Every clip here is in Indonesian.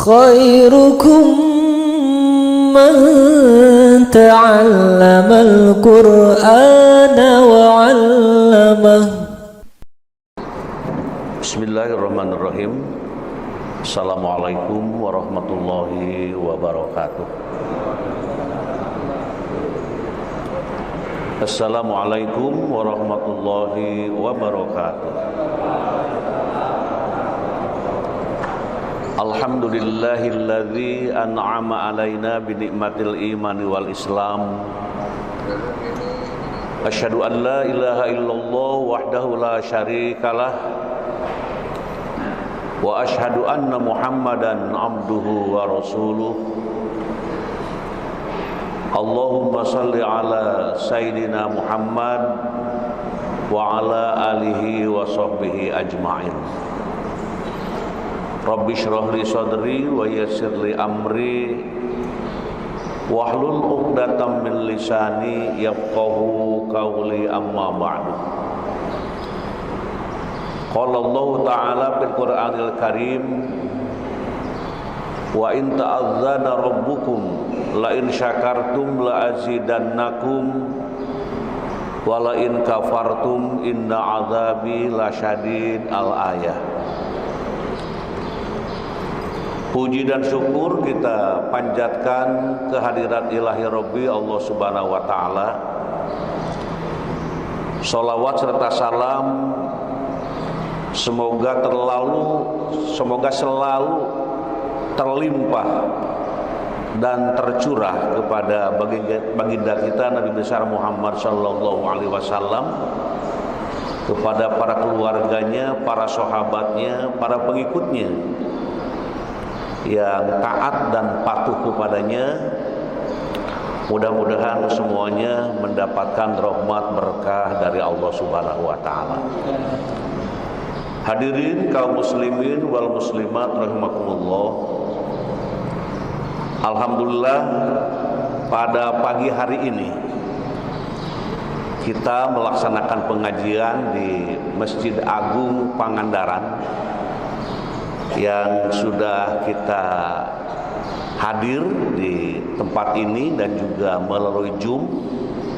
خيركم من تعلم القرآن وعلمه. Bismillahirrahmanirrahim. Assalamualaikum warahmatullahi wabarakatuh. Assalamualaikum warahmatullahi wabarakatuh. Alhamdulillahilladzi an'ama alaina bi ni'matil imani wal islam. Asyhadu an la ilaha illallah wahdahu la syarikalah wa asyhadu anna Muhammadan abduhu wa rasuluh. Allahumma salli ala sayyidina Muhammad wa ala alihi wa sahbihi ajma'in. Rabbi shrah li sadri wa yassir li amri wahlul 'uqdatam min lisani yafqahu qawli, amma ba'du. Qala Allah Ta'ala fil Qur'anil Karim, wa in ta'azzana rabbukum la in syakartum la azidannakum wa la in kafartum inna 'adzabi lasyadid. Al-ayah. Puji dan syukur kita panjatkan kehadirat ilahi Rabbi Allah Subhanahu wa Ta'ala. Sholawat serta salam semoga selalu terlimpah dan tercurah kepada baginda kita Nabi besar Muhammad sallallahu alaihi wasallam, kepada para keluarganya, para sahabatnya, para pengikutnya yang taat dan patuh kepadanya. Mudah-mudahan semuanya mendapatkan rahmat berkah dari Allah Subhanahu wa Ta'ala. Hadirin kaum muslimin wal muslimat rahimakumullah. Alhamdulillah, pada pagi hari ini kita melaksanakan pengajian di Masjid Agung Pangandaran yang sudah kita hadir di tempat ini dan juga melalui Zoom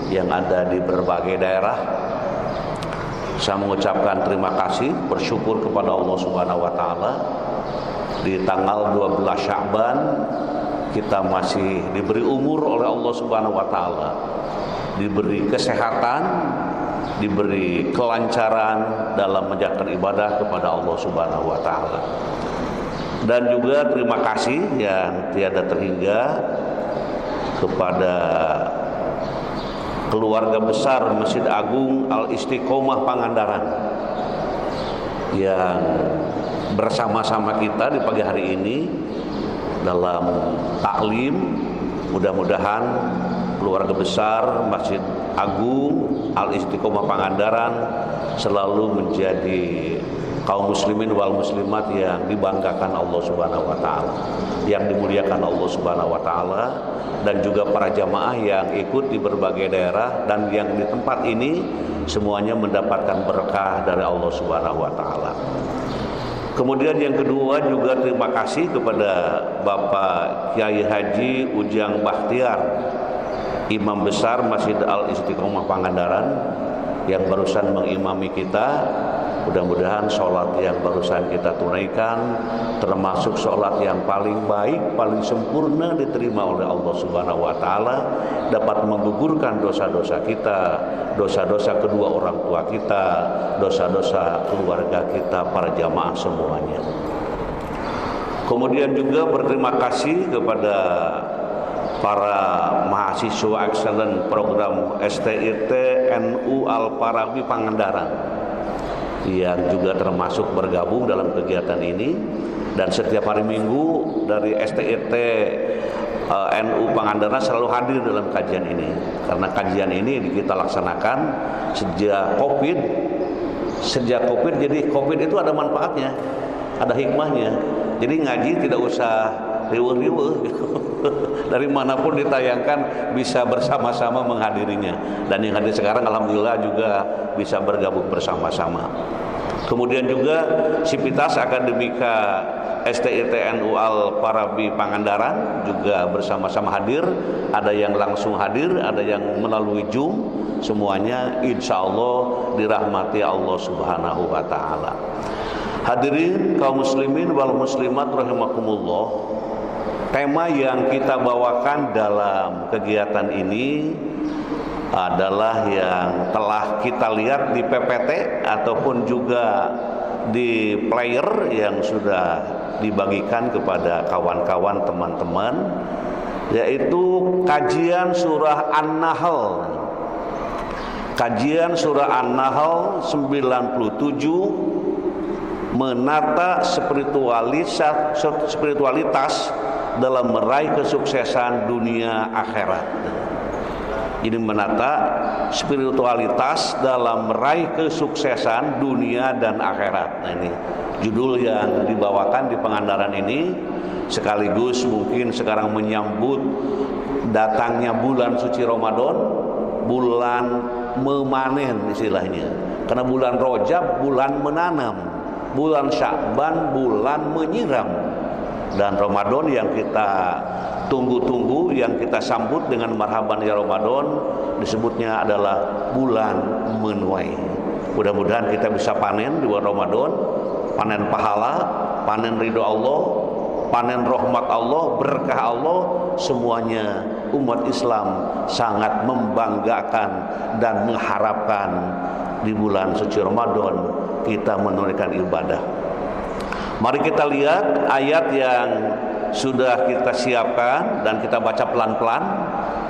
yang ada di berbagai daerah. Saya mengucapkan terima kasih, bersyukur kepada Allah Subhanahu wa Ta'ala. Di tanggal 12 Sya'ban kita masih diberi umur oleh Allah Subhanahu wa Ta'ala, diberi kesehatan, diberi kelancaran dalam menjalankan ibadah kepada Allah Subhanahu wa Ta'ala. Dan juga terima kasih yang tiada terhingga kepada keluarga besar Masjid Agung Al-Istiqomah Pangandaran yang bersama-sama kita di pagi hari ini dalam taklim. Mudah-mudahan keluarga besar Masjid Agung Al-Istiqomah Pangandaran selalu menjadi kaum muslimin wal muslimat yang dibanggakan Allah Subhanahu wa Ta'ala, yang dimuliakan Allah Subhanahu wa Ta'ala, dan juga para jamaah yang ikut di berbagai daerah dan yang di tempat ini semuanya mendapatkan berkah dari Allah Subhanahu wa Ta'ala. Kemudian yang kedua juga terima kasih kepada Bapak Kiai Haji Ujang Bakhtiar, Imam Besar Masjid Al-Istiqomah Pangandaran, yang barusan mengimami kita. Mudah-mudahan sholat yang barusan kita tunaikan termasuk sholat yang paling baik, paling sempurna, diterima oleh Allah Subhanahu wa Ta'ala, dapat menggugurkan dosa-dosa kita, dosa-dosa kedua orang tua kita, dosa-dosa keluarga kita, para jamaah semuanya. Kemudian juga berterima kasih kepada para mahasiswa excellent program STIT NU Al-Farabi Pangandaran yang juga termasuk bergabung dalam kegiatan ini, dan setiap hari Minggu dari STIT NU Pangandaran selalu hadir dalam kajian ini, karena kajian ini kita laksanakan sejak COVID. Jadi COVID itu ada manfaatnya, ada hikmahnya. Jadi ngaji tidak usah riweuh-riweuh gitu. Dari manapun ditayangkan bisa bersama-sama menghadirinya, dan yang hadir sekarang alhamdulillah juga bisa bergabung bersama-sama. Kemudian juga Sivitas Akademika STITNU Al Farabi Pangandaran juga bersama-sama hadir. Ada yang langsung hadir, ada yang melalui Zoom. Semuanya insya Allah dirahmati Allah Subhanahu wa Ta'ala. Hadirin kaum muslimin wal muslimat rahimakumullah. Tema yang kita bawakan dalam kegiatan ini adalah yang telah kita lihat di PPT ataupun juga di player yang sudah dibagikan kepada kawan-kawan teman-teman, yaitu kajian surah An-Nahl. Kajian surah An-Nahl 97, menata spiritualitas dalam meraih kesuksesan dunia akhirat. Ini menata spiritualitas dalam meraih kesuksesan dunia dan akhirat. Nah, ini judul yang dibawakan di Pangandaran ini, sekaligus mungkin sekarang menyambut datangnya bulan suci Ramadan, bulan memanen istilahnya. Karena bulan Rajab bulan menanam, bulan Sya'ban bulan menyiram, dan Ramadan yang kita tunggu-tunggu, yang kita sambut dengan marhaban ya Ramadan, disebutnya adalah bulan menuai. Mudah-mudahan kita bisa panen di bulan Ramadan, panen pahala, panen ridho Allah, panen rahmat Allah, berkah Allah. Semuanya umat Islam sangat membanggakan dan mengharapkan di bulan suci Ramadan kita menunaikan ibadah. Mari kita lihat ayat yang sudah kita siapkan dan kita baca pelan-pelan.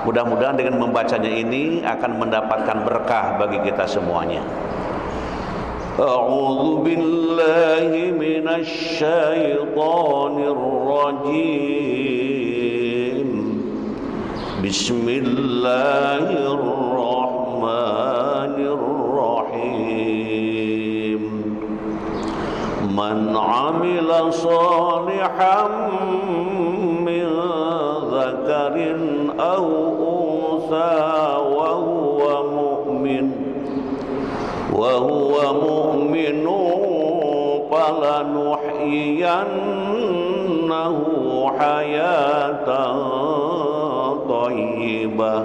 Mudah-mudahan dengan membacanya ini akan mendapatkan berkah bagi kita semuanya. A'udzu billahi minasy syaithanir rajim. Bismillahirrahmanirrahim. Man 'amila shalihan min dzakarin aw unsa wa huwa mu'minun falanuhyiyannahu hayatan thayyibah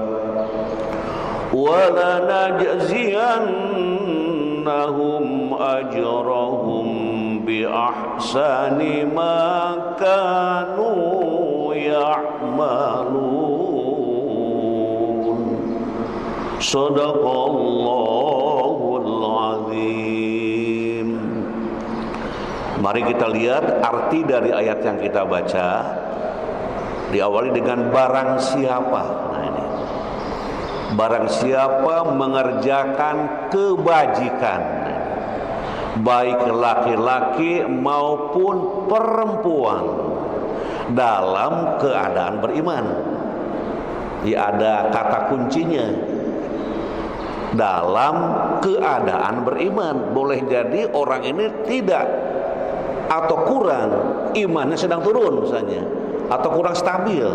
wa lanajziyannahum ajrahum bi ahsani ma kanu ya'malun. Shadaqallahul azim. Mari kita lihat arti dari ayat yang kita baca. Diawali dengan barang siapa. Nah ini, barang siapa mengerjakan kebajikan, baik laki-laki maupun perempuan, dalam keadaan beriman. Ya, ada kata kuncinya, dalam keadaan beriman. Boleh jadi orang ini tidak atau kurang, imannya sedang turun misalnya, atau kurang stabil,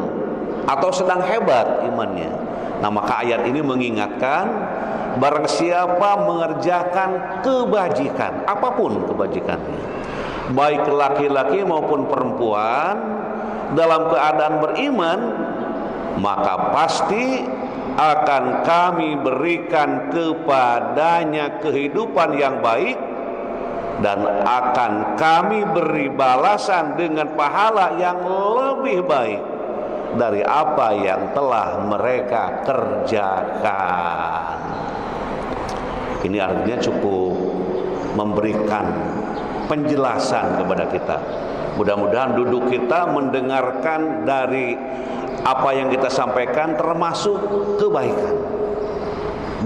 atau sedang hebat imannya. Nah, maka ayat ini mengingatkan, barang siapa mengerjakan kebajikan, apapun kebajikannya, baik laki-laki maupun perempuan, dalam keadaan beriman, maka pasti akan kami berikan kepadanya kehidupan yang baik, dan akan kami beri balasan dengan pahala yang lebih baik dari apa yang telah mereka kerjakan. Ini artinya cukup memberikan penjelasan kepada kita. Mudah-mudahan duduk kita mendengarkan dari apa yang kita sampaikan termasuk kebaikan,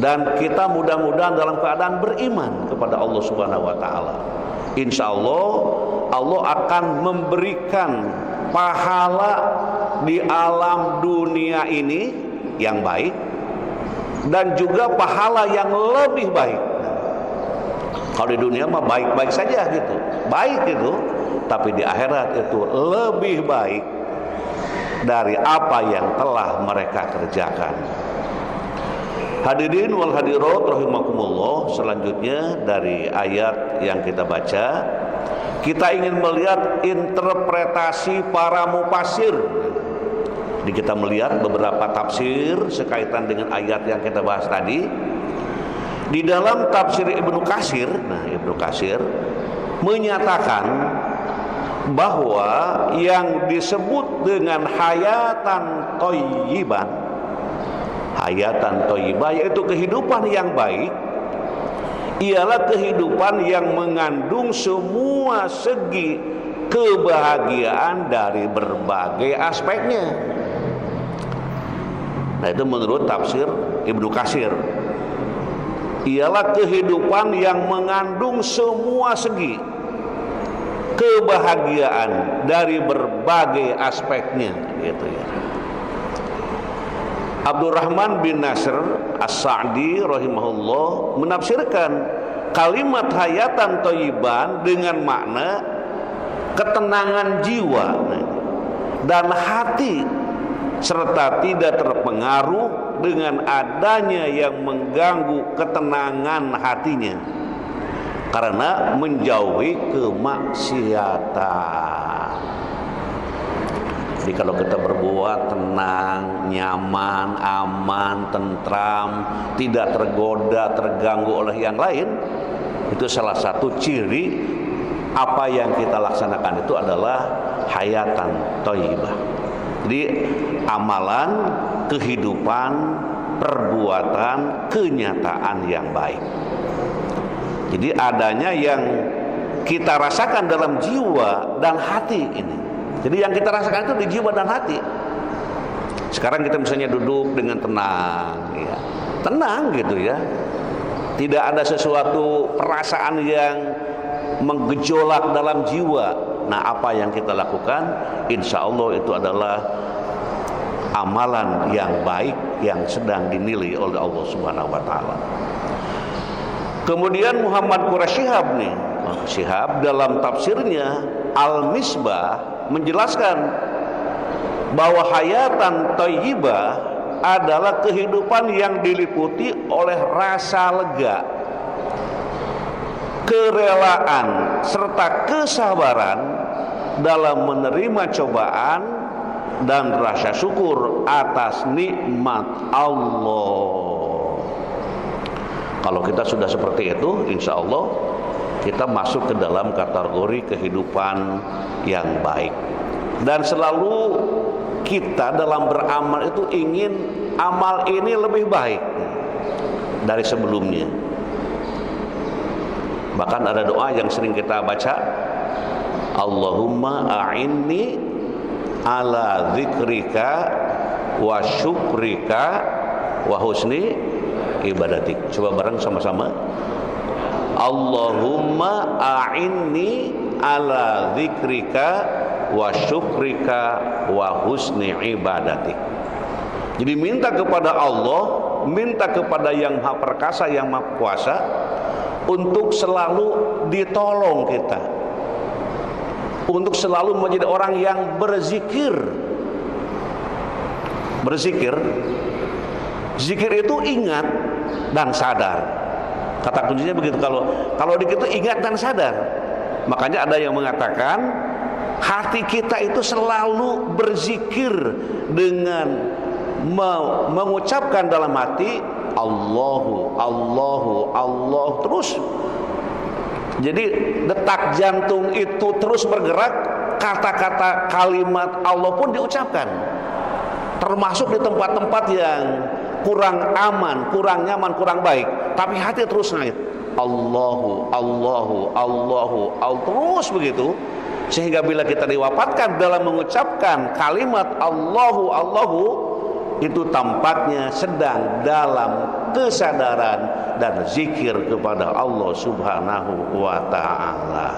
dan kita mudah-mudahan dalam keadaan beriman kepada Allah Subhanahu wa Ta'ala. Insya Allah, Allah akan memberikan pahala di alam dunia ini yang baik, dan juga pahala yang lebih baik. Kalau di dunia mah baik-baik saja gitu, baik itu, tapi di akhirat itu lebih baik dari apa yang telah mereka kerjakan. Hadirin wal hadirat rahimakumullah, selanjutnya dari ayat yang kita baca, kita ingin melihat interpretasi para mufassir. Jadi kita melihat beberapa tafsir sekaitan dengan ayat yang kita bahas tadi. Di dalam tafsir Ibnu Katsir, Ibnu Katsir menyatakan bahwa yang disebut dengan hayatan thayyibah yaitu kehidupan yang baik, ialah kehidupan yang mengandung semua segi kebahagiaan dari berbagai aspeknya. Nah, itu menurut tafsir Ibnu Katsir. Ialah kehidupan yang mengandung semua segi kebahagiaan dari berbagai aspeknya, gitu ya. Abdurrahman bin Nasr As-Sa'di rahimahullah menafsirkan kalimat hayatan thayyiban dengan makna ketenangan jiwa dan hati, serta tidak terpengaruh dengan adanya yang mengganggu ketenangan hatinya karena menjauhi kemaksiatan. Jadi kalau kita berbuat tenang, nyaman, aman, tentram, tidak tergoda, terganggu oleh yang lain, itu salah satu ciri apa yang kita laksanakan itu adalah hayatan thayyibah. Jadi amalan, kehidupan, perbuatan, kenyataan yang baik. Jadi adanya yang kita rasakan dalam jiwa dan hati ini. Jadi yang kita rasakan itu di jiwa dan hati. Sekarang kita misalnya duduk dengan tenang, ya, tenang gitu ya. Tidak ada sesuatu perasaan yang menggejolak dalam jiwa. Nah, apa yang kita lakukan, insya Allah itu adalah amalan yang baik yang sedang dinilai oleh Allah Subhanahu wa Ta'ala. Kemudian Muhammad Quraisy Shihab dalam tafsirnya Al-Misbah menjelaskan bahwa hayatan thayyibah adalah kehidupan yang diliputi oleh rasa lega, kerelaan, serta kesabaran dalam menerima cobaan dan rasa syukur atas nikmat Allah. Kalau kita sudah seperti itu, insya Allah kita masuk ke dalam kategori kehidupan yang baik. Dan selalu kita dalam beramal itu ingin amal ini lebih baik dari sebelumnya. Bahkan ada doa yang sering kita baca, Allahumma a'inni ala dzikrika wa syukrika wa husni ibadatik. Coba bareng sama-sama. Allahumma a'inni ala dzikrika wa syukrika wa husni ibadatik. Jadi minta kepada Allah, minta kepada yang Maha Perkasa, yang Maha Kuasa, untuk selalu ditolong kita, untuk selalu menjadi orang yang berzikir. Zikir itu ingat dan sadar. Kata kuncinya begitu. Kalau begitu ingat dan sadar. Makanya ada yang mengatakan hati kita itu selalu berzikir dengan mengucapkan dalam hati Allahu, Allahu, Allah terus. Jadi detak jantung itu terus bergerak, kata-kata kalimat Allah pun diucapkan. Termasuk di tempat-tempat yang kurang aman, kurang nyaman, kurang baik, tapi hati terus naik Allahu, Allahu, Allahu, Allah terus begitu. Sehingga bila kita diwafatkan dalam mengucapkan kalimat Allahu, Allahu, itu tampaknya sedang dalam kesadaran dan zikir kepada Allah Subhanahu wa Ta'ala.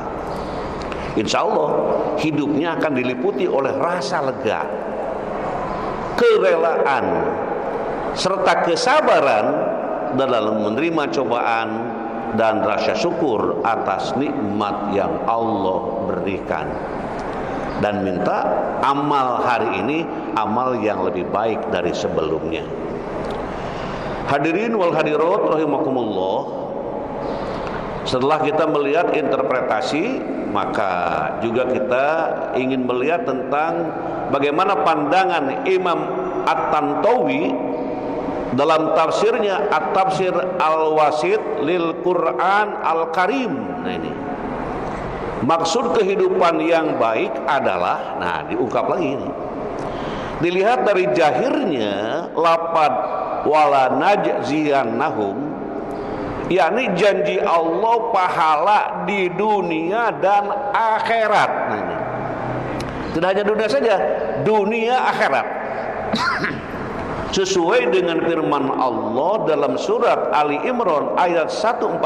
Insya Allah hidupnya akan diliputi oleh rasa lega, kerelaan, serta kesabaran dalam menerima cobaan dan rasa syukur atas nikmat yang Allah berikan. Dan minta amal hari ini amal yang lebih baik dari sebelumnya. Hadirin wal hadirat rahimakumullah. Setelah kita melihat interpretasi, maka juga kita ingin melihat tentang bagaimana pandangan Imam At-Tantawi dalam tafsirnya At-Tafsir Al-Wasit lil Quran Al-Karim. Nah ini maksud kehidupan yang baik adalah, nah diungkap lagi ini, dilihat dari jahirnya lapad wala najziyannahum, yakni janji Allah pahala di dunia dan akhirat. Nah ini tidak hanya dunia saja, dunia akhirat. Sesuai dengan firman Allah dalam surat Ali Imran ayat 148,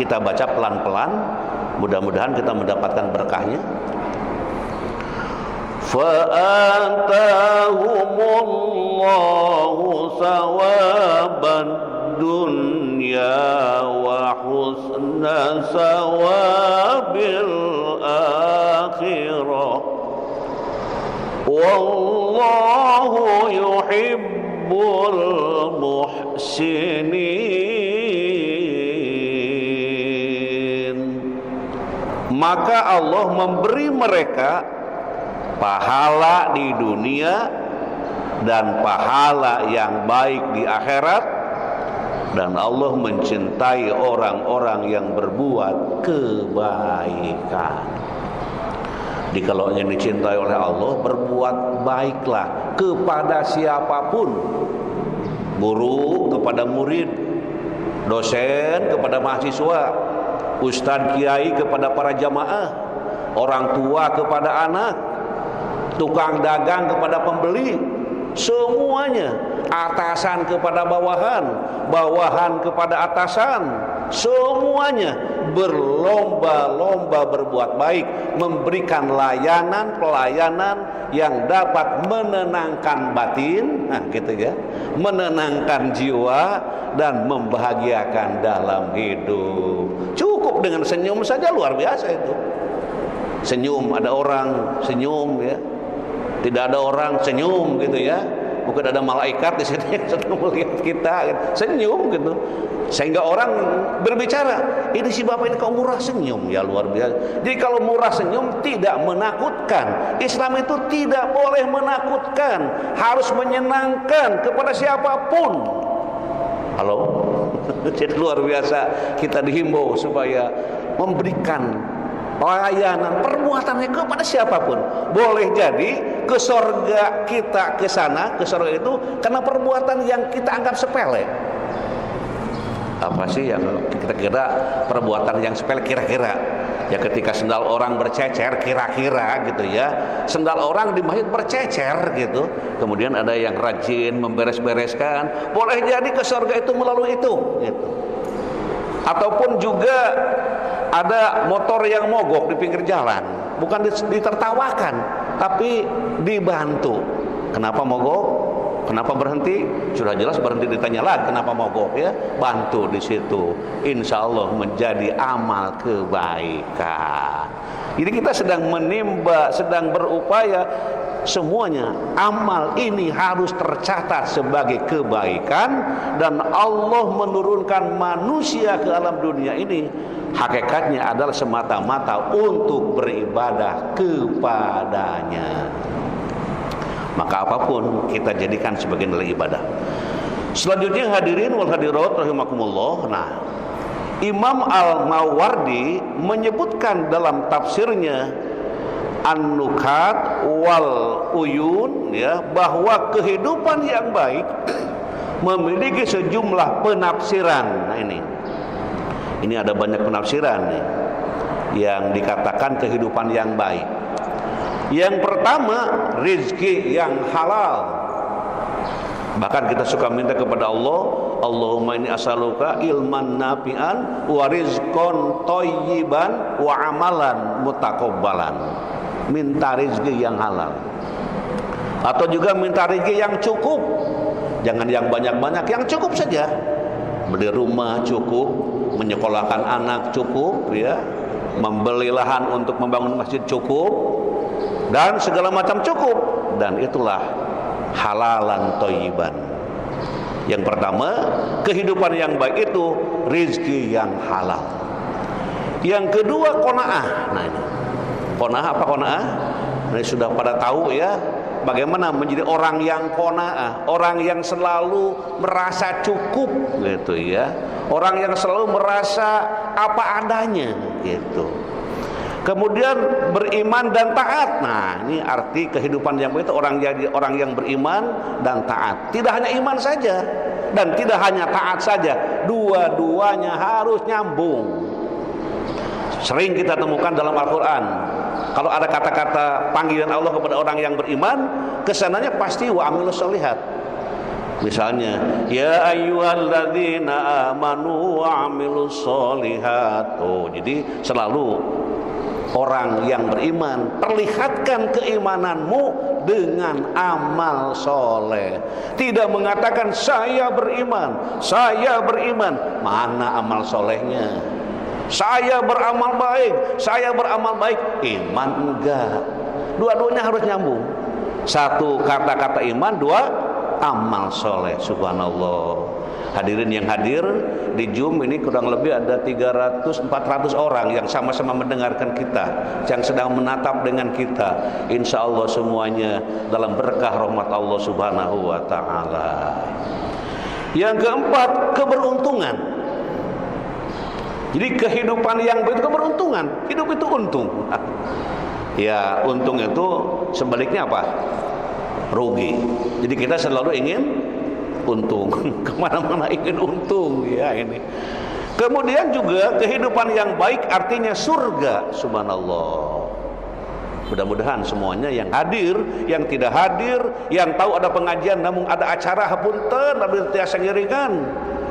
kita baca pelan-pelan, mudah-mudahan kita mendapatkan berkahnya. Fa'atahumullahu sawaban dunya wa husna sawabil akhirah wallahu yuhibbul muhsinin. Maka Allah memberi mereka pahala di dunia dan pahala yang baik di akhirat, dan Allah mencintai orang-orang yang berbuat kebaikan. Jadi kalau yang dicintai oleh Allah, berbuat baiklah kepada siapapun, guru kepada murid, dosen kepada mahasiswa, ustadz kiai kepada para jamaah, orang tua kepada anak, tukang dagang kepada pembeli, semuanya, atasan kepada bawahan, bawahan kepada atasan, semuanya berlomba-lomba berbuat baik, memberikan pelayanan yang dapat menenangkan batin, nah gitu ya, menenangkan jiwa dan membahagiakan dalam hidup. Cukup dengan senyum saja luar biasa itu. Senyum, ada orang senyum ya, tidak ada orang senyum gitu ya. Bukan ada malaikat di sini yang sedang melihat kita, senyum gitu, sehingga orang berbicara, ini si bapak ini kok murah senyum, ya luar biasa. Jadi kalau murah senyum tidak menakutkan. Islam itu tidak boleh menakutkan, harus menyenangkan kepada siapapun. Halo, jadi luar biasa kita dihimbau supaya memberikan pelayanan perbuatannya kepada siapapun. Boleh jadi ke surga kita ke sana, ke surga itu karena perbuatan yang kita anggap sepele. Apa sih yang kita kira perbuatan yang sepele kira-kira? Ya ketika sendal orang bercecer kira-kira gitu ya. Sendal orang di masjid bercecer gitu. Kemudian ada yang rajin memberes-bereskan. Boleh jadi ke surga itu melalui itu gitu. Ataupun juga ada motor yang mogok di pinggir jalan, bukan ditertawakan, tapi dibantu. Kenapa mogok? Kenapa berhenti? Sudah jelas berhenti, ditanya lagi kenapa mogok ya. Bantu di situ. Insya Allah menjadi amal kebaikan. Jadi kita sedang menimba, sedang berupaya. Semuanya amal ini harus tercatat sebagai kebaikan, dan Allah menurunkan manusia ke alam dunia ini hakikatnya adalah semata-mata untuk beribadah kepadanya. Maka apapun kita jadikan sebagai nilai ibadah. Selanjutnya hadirin wal hadirat rahimakumullah. Nah, Imam Al-Mawardi menyebutkan dalam tafsirnya An-Nukat wal Uyun ya, bahwa kehidupan yang baik memiliki sejumlah penafsiran. Nah ini ada banyak penafsiran nih yang dikatakan kehidupan yang baik. Yang pertama, rizki yang halal. Bahkan kita suka minta kepada Allah, Allahumma inni as'aluka ilman nafi'an wa rizqan thayyiban wa amalan mutaqabbalan. Minta rizki yang halal. Atau juga minta rizki yang cukup. Jangan yang banyak-banyak, yang cukup saja. Beli rumah cukup, menyekolahkan anak cukup ya, membeli lahan untuk membangun masjid cukup, dan segala macam cukup. Dan itulah halalan thayyiban. Yang pertama, kehidupan yang baik itu rizki yang halal. Yang kedua, qanaah. Nah ini, qanaah apa qanaah? Ini sudah pada tahu ya, bagaimana menjadi orang yang qanaah, orang yang selalu merasa cukup gitu ya, orang yang selalu merasa apa adanya gitu. Kemudian beriman dan taat. Nah, ini arti kehidupan yang baik itu orang yang beriman dan taat. Tidak hanya iman saja dan tidak hanya taat saja, dua-duanya harus nyambung. Sering kita temukan dalam Al-Quran, kalau ada kata-kata panggilan Allah kepada orang yang beriman, kesananya pasti wa amilus sholihat. Misalnya, ya ayyuhalladzina amanu wa amilus sholihat. Oh, jadi selalu orang yang beriman, perlihatkan keimananmu dengan amal soleh. Tidak mengatakan saya beriman, mana amal solehnya? Saya beramal baik, iman enggak. Dua-duanya harus nyambung. Satu kata-kata iman, dua amal soleh. Subhanallah. Hadirin yang hadir di Zoom ini kurang lebih ada 300-400 orang yang sama-sama mendengarkan kita, yang sedang menatap dengan kita. Insya Allah semuanya dalam berkah rahmat Allah Subhanahu wa ta'ala. Yang keempat, keberuntungan. Jadi kehidupan yang baik itu keberuntungan. Hidup itu untung. Ya, untung itu sebaliknya apa? Rugi. Jadi kita selalu ingin untung, kemana-mana ingin untung ya ini. Kemudian juga kehidupan yang baik artinya surga. Subhanallah. Mudah-mudahan semuanya yang hadir, yang tidak hadir, yang tahu ada pengajian namun ada acara hapunten tapi tiasa ngiringan,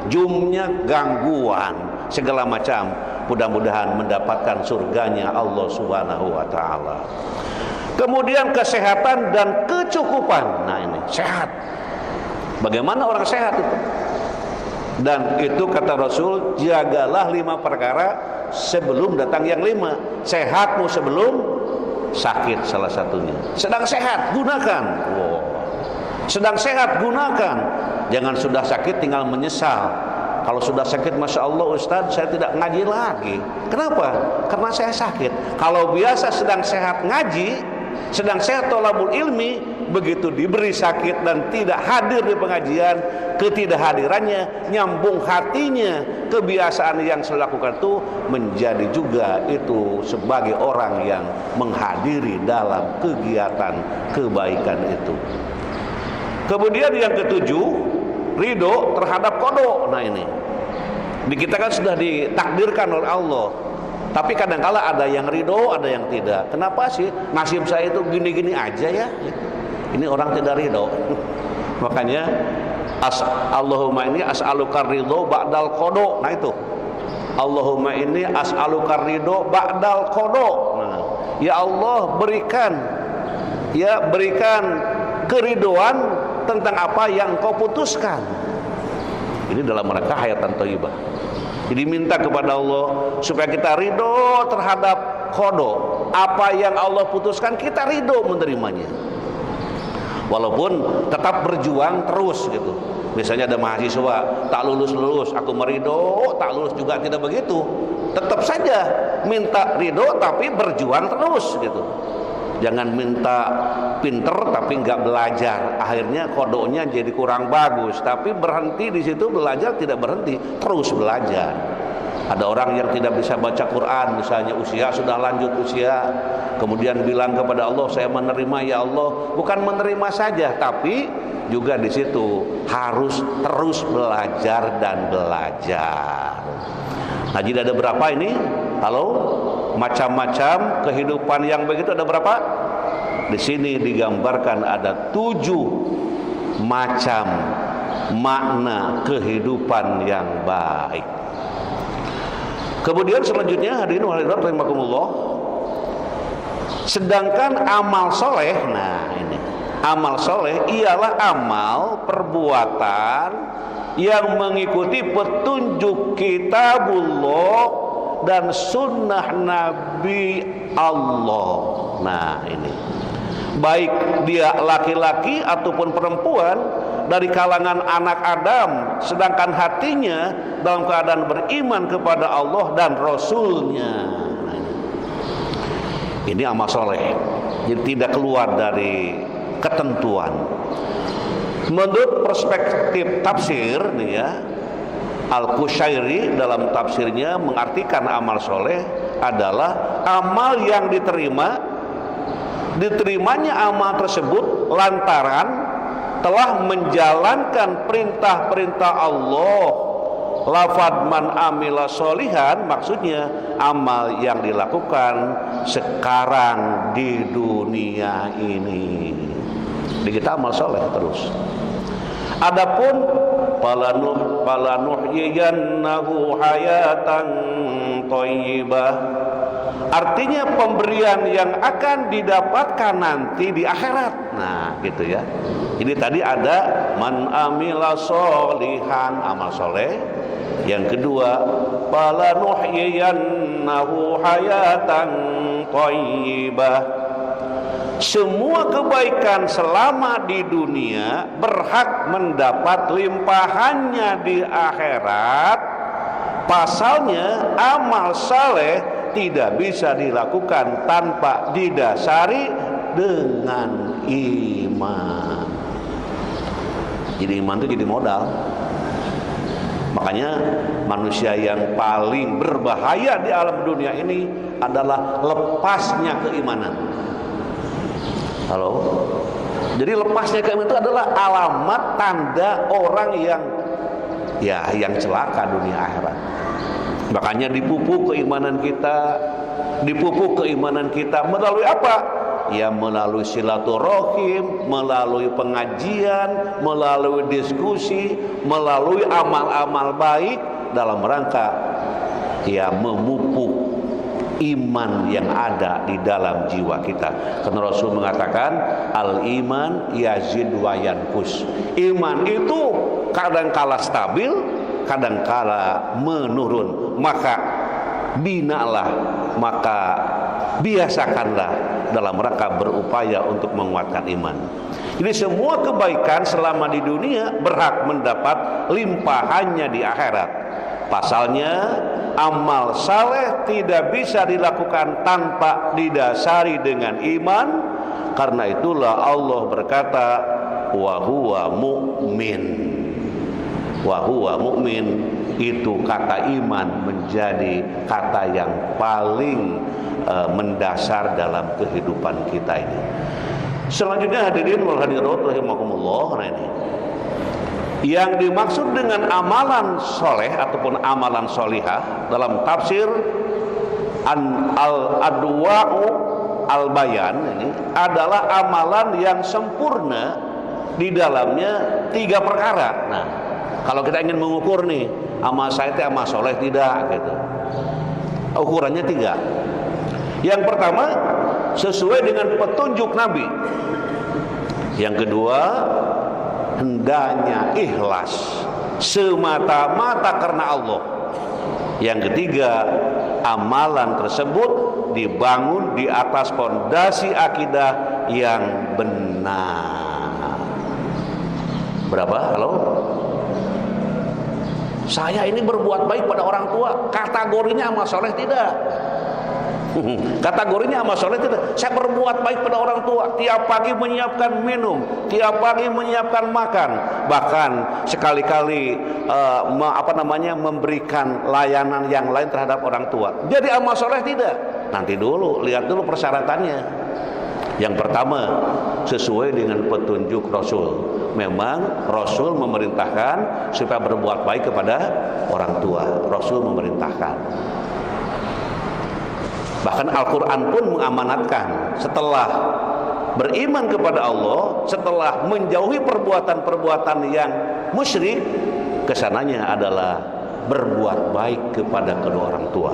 zoomnya gangguan segala macam, mudah-mudahan mendapatkan surganya Allah Subhanahu wa ta'ala. Kemudian kesehatan dan kecukupan. Nah ini, sehat. Bagaimana orang sehat itu? Dan itu kata Rasul, jagalah 5 perkara sebelum datang yang 5. Sehatmu sebelum sakit salah satunya. Sedang sehat, gunakan. Wow. Sedang sehat, gunakan. Jangan sudah sakit tinggal menyesal. Kalau sudah sakit, Masya Allah Ustadz, saya tidak ngaji lagi. Kenapa? Karena saya sakit. Kalau biasa sedang sehat ngaji, sedang sehat thalabul ilmi, begitu diberi sakit dan tidak hadir di pengajian, ketidakhadirannya nyambung hatinya, kebiasaan yang saya lakukan itu menjadi juga itu sebagai orang yang menghadiri dalam kegiatan kebaikan itu. Kemudian yang ketujuh, ridho terhadap qada. Nah ini, di kita kan sudah ditakdirkan oleh Allah. Tapi kadangkala ada yang ridho, ada yang tidak. Kenapa sih nasib saya itu gini-gini aja ya? Ini orang tidak ridho. Makanya Allahumma ini as'aluka ridho ba'dal qada. Nah itu, Allahumma ini as'aluka ridho ba'dal qada. Nah, ya Allah berikan keridhoan tentang apa yang kau putuskan. Ini dalam rangka hayatan thayyibah. Jadi minta kepada Allah supaya kita ridho terhadap qada. Apa yang Allah putuskan kita ridho menerimanya. Walaupun tetap berjuang terus gitu. Misalnya ada mahasiswa tak lulus, aku meridho, tak lulus juga tidak begitu. Tetap saja minta ridho tapi berjuang terus gitu. Jangan minta pinter tapi nggak belajar, akhirnya kodonya jadi kurang bagus. Tapi berhenti di situ, belajar tidak berhenti, terus belajar. Ada orang yang tidak bisa baca Quran, misalnya sudah lanjut usia, kemudian bilang kepada Allah, saya menerima ya Allah. Bukan menerima saja, tapi juga di situ harus terus belajar dan belajar. Nah, jadi ada berapa ini? Halo? Macam-macam kehidupan yang begitu ada berapa? Di sini digambarkan ada 7 macam makna kehidupan yang baik. Kemudian selanjutnya hadirin wahadirat rahimakumullah, sedangkan amal soleh, nah ini amal soleh ialah amal perbuatan yang mengikuti petunjuk kitabullah dan sunnah Nabi Allah. Nah ini, baik dia laki-laki ataupun perempuan, dari kalangan anak Adam, sedangkan hatinya dalam keadaan beriman kepada Allah dan Rasulnya. Ini amal soleh, jadi tidak keluar dari ketentuan. Menurut perspektif tafsir nih ya, Al-Qushairi dalam tafsirnya mengartikan amal soleh adalah amal yang diterimanya amal tersebut lantaran telah menjalankan perintah-perintah Allah. Lafad man amila solihan maksudnya amal yang dilakukan sekarang di dunia ini. Jadi kita amal soleh terus. Adapun falanuhyiyannahu hayatan thayyibah, artinya pemberian yang akan didapatkan nanti di akhirat. Nah, gitu ya. Ini tadi ada man amila solihan, amal soleh. Yang kedua, falanuhyiyannahu hayatan thayyibah. Semua kebaikan selama di dunia berhak mendapat limpahannya di akhirat. Pasalnya amal saleh tidak bisa dilakukan tanpa didasari dengan iman. Jadi iman itu jadi modal. Makanya manusia yang paling berbahaya di alam dunia ini adalah lepasnya keimanan. Halo. Jadi lepasnya keimanan itu adalah alamat tanda orang yang celaka dunia akhirat. Makanya dipupuk keimanan kita melalui apa? Ya melalui silaturahim, melalui pengajian, melalui diskusi, melalui amal-amal baik dalam rangka ya memupuk iman yang ada di dalam jiwa kita. Karena Rasul mengatakan al-iman yazid wa yanqus. Iman itu kadang-kala stabil, kadang-kala menurun. Maka binalah, maka biasakanlah dalam rangka berupaya untuk menguatkan iman. Jadi semua kebaikan selama di dunia berhak mendapat limpahannya di akhirat. Pasalnya amal saleh tidak bisa dilakukan tanpa didasari dengan iman. Karena itulah Allah berkata wa huwa mu'min. Wa huwa mu'min, itu kata iman menjadi kata yang paling mendasar dalam kehidupan kita ini. Selanjutnya hadirin wal hadirat rahimakumullah, nah ini yang dimaksud dengan amalan soleh ataupun amalan solihah dalam tafsir al-adwa'u al-bayan ini adalah amalan yang sempurna di dalamnya 3 perkara. Nah, kalau kita ingin mengukur nih amal saya itu amal soleh tidak gitu, ukurannya 3. Yang pertama sesuai dengan petunjuk Nabi. Yang kedua hendaknya ikhlas semata-mata karena Allah. Yang ketiga, amalan tersebut dibangun di atas fondasi akidah yang benar. Berapa? Halo? Saya ini berbuat baik pada orang tua, kategorinya amal soleh tidak? Kategorinya amal soleh tidak. Saya berbuat baik pada orang tua, tiap pagi menyiapkan minum, tiap pagi menyiapkan makan, bahkan sekali-kali memberikan layanan yang lain terhadap orang tua. Jadi amal soleh tidak? Nanti dulu, lihat dulu persyaratannya. Yang pertama, sesuai dengan petunjuk Rasul. Memang Rasul memerintahkan supaya berbuat baik kepada orang tua. Rasul memerintahkan. Bahkan Al-Quran pun mengamanatkan setelah beriman kepada Allah, setelah menjauhi perbuatan-perbuatan yang musyrik, kesananya adalah berbuat baik kepada kedua orang tua.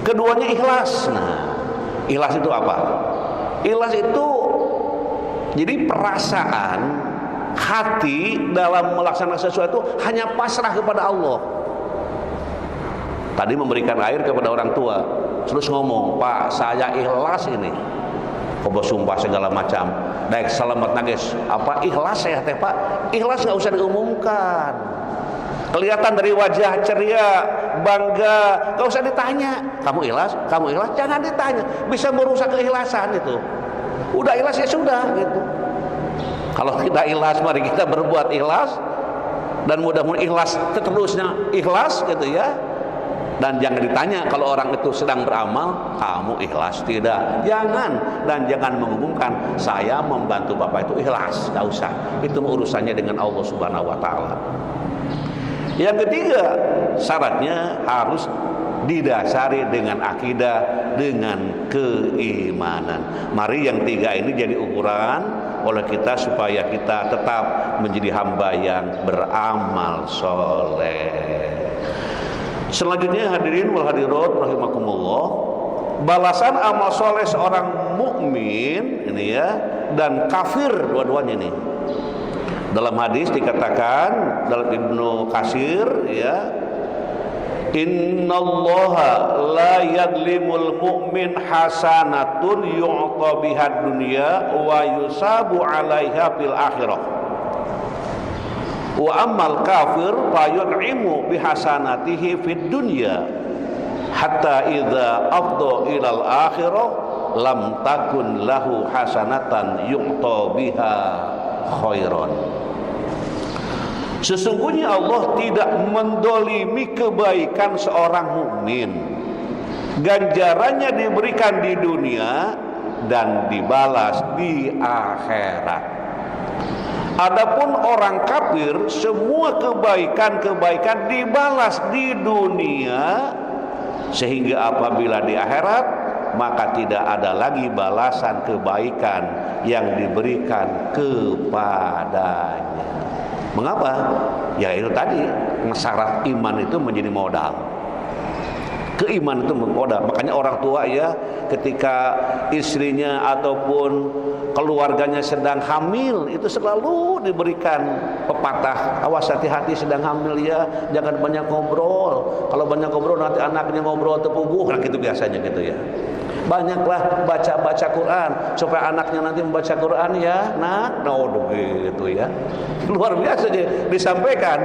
Keduanya ikhlas. Nah, ikhlas itu apa? Ikhlas itu jadi perasaan hati dalam melaksanakan sesuatu hanya pasrah kepada Allah. Tadi memberikan air kepada orang tua, terus ngomong, Pak, saya ikhlas ini. Bobo sumpah segala macam. Daek selamat nangis. Apa ikhlas ya teh Pak? Ikhlas nggak usah diumumkan. Kelihatan dari wajah ceria, bangga, nggak usah ditanya. Kamu ikhlas? Kamu ikhlas? Jangan ditanya. Bisa merusak keikhlasan itu. Udah ikhlas ya sudah gitu. Kalau tidak ikhlas, mari kita berbuat ikhlas dan mudah-mudahan ikhlas seterusnya ikhlas gitu ya. Dan jangan ditanya kalau orang itu sedang beramal, kamu ikhlas tidak? Jangan, dan jangan mengumumkan saya membantu Bapak itu ikhlas, nggak usah. Itu urusannya dengan Allah Subhanahu wa taala. Yang ketiga, syaratnya harus didasari dengan akidah, dengan keimanan. Mari yang tiga ini jadi ukuran oleh kita supaya kita tetap menjadi hamba yang beramal soleh. Selanjutnya hadirin wal hadirat rahimakumullah, balasan amal soleh seorang mukmin ini ya dan kafir dua-duanya ini. Dalam hadis dikatakan dalam Ibnu Katsir ya, innallaha la yadlimul mu'min hasanatun yu'ta biha dunya wa yusabu 'alaiha fil akhirah. Wa ammal kafir fayun'imu bihasanatihi fid dunya hatta idza afdha ilal akhirah lam takun lahu hasanatan yu'ta biha khairan. Sesungguhnya Allah tidak mendolimi kebaikan seorang mukmin. Ganjarannya diberikan di dunia dan dibalas di akhirat. Adapun orang kafir, semua kebaikan-kebaikan dibalas di dunia, sehingga apabila di akhirat maka tidak ada lagi balasan kebaikan yang diberikan kepadanya. Mengapa? Ya itu tadi, syarat iman itu menjadi modal. Keimanan itu modal. Makanya orang tua ya, ketika istrinya ataupun keluarganya sedang hamil, itu selalu diberikan pepatah, awas hati-hati sedang hamil ya, jangan banyak ngobrol. Kalau banyak ngobrol nanti anaknya ngobrol terpuguh, nah gitu biasanya gitu ya. Banyaklah baca Quran supaya anaknya nanti membaca Quran ya, nak, gitu ya. Luar biasa disampaikan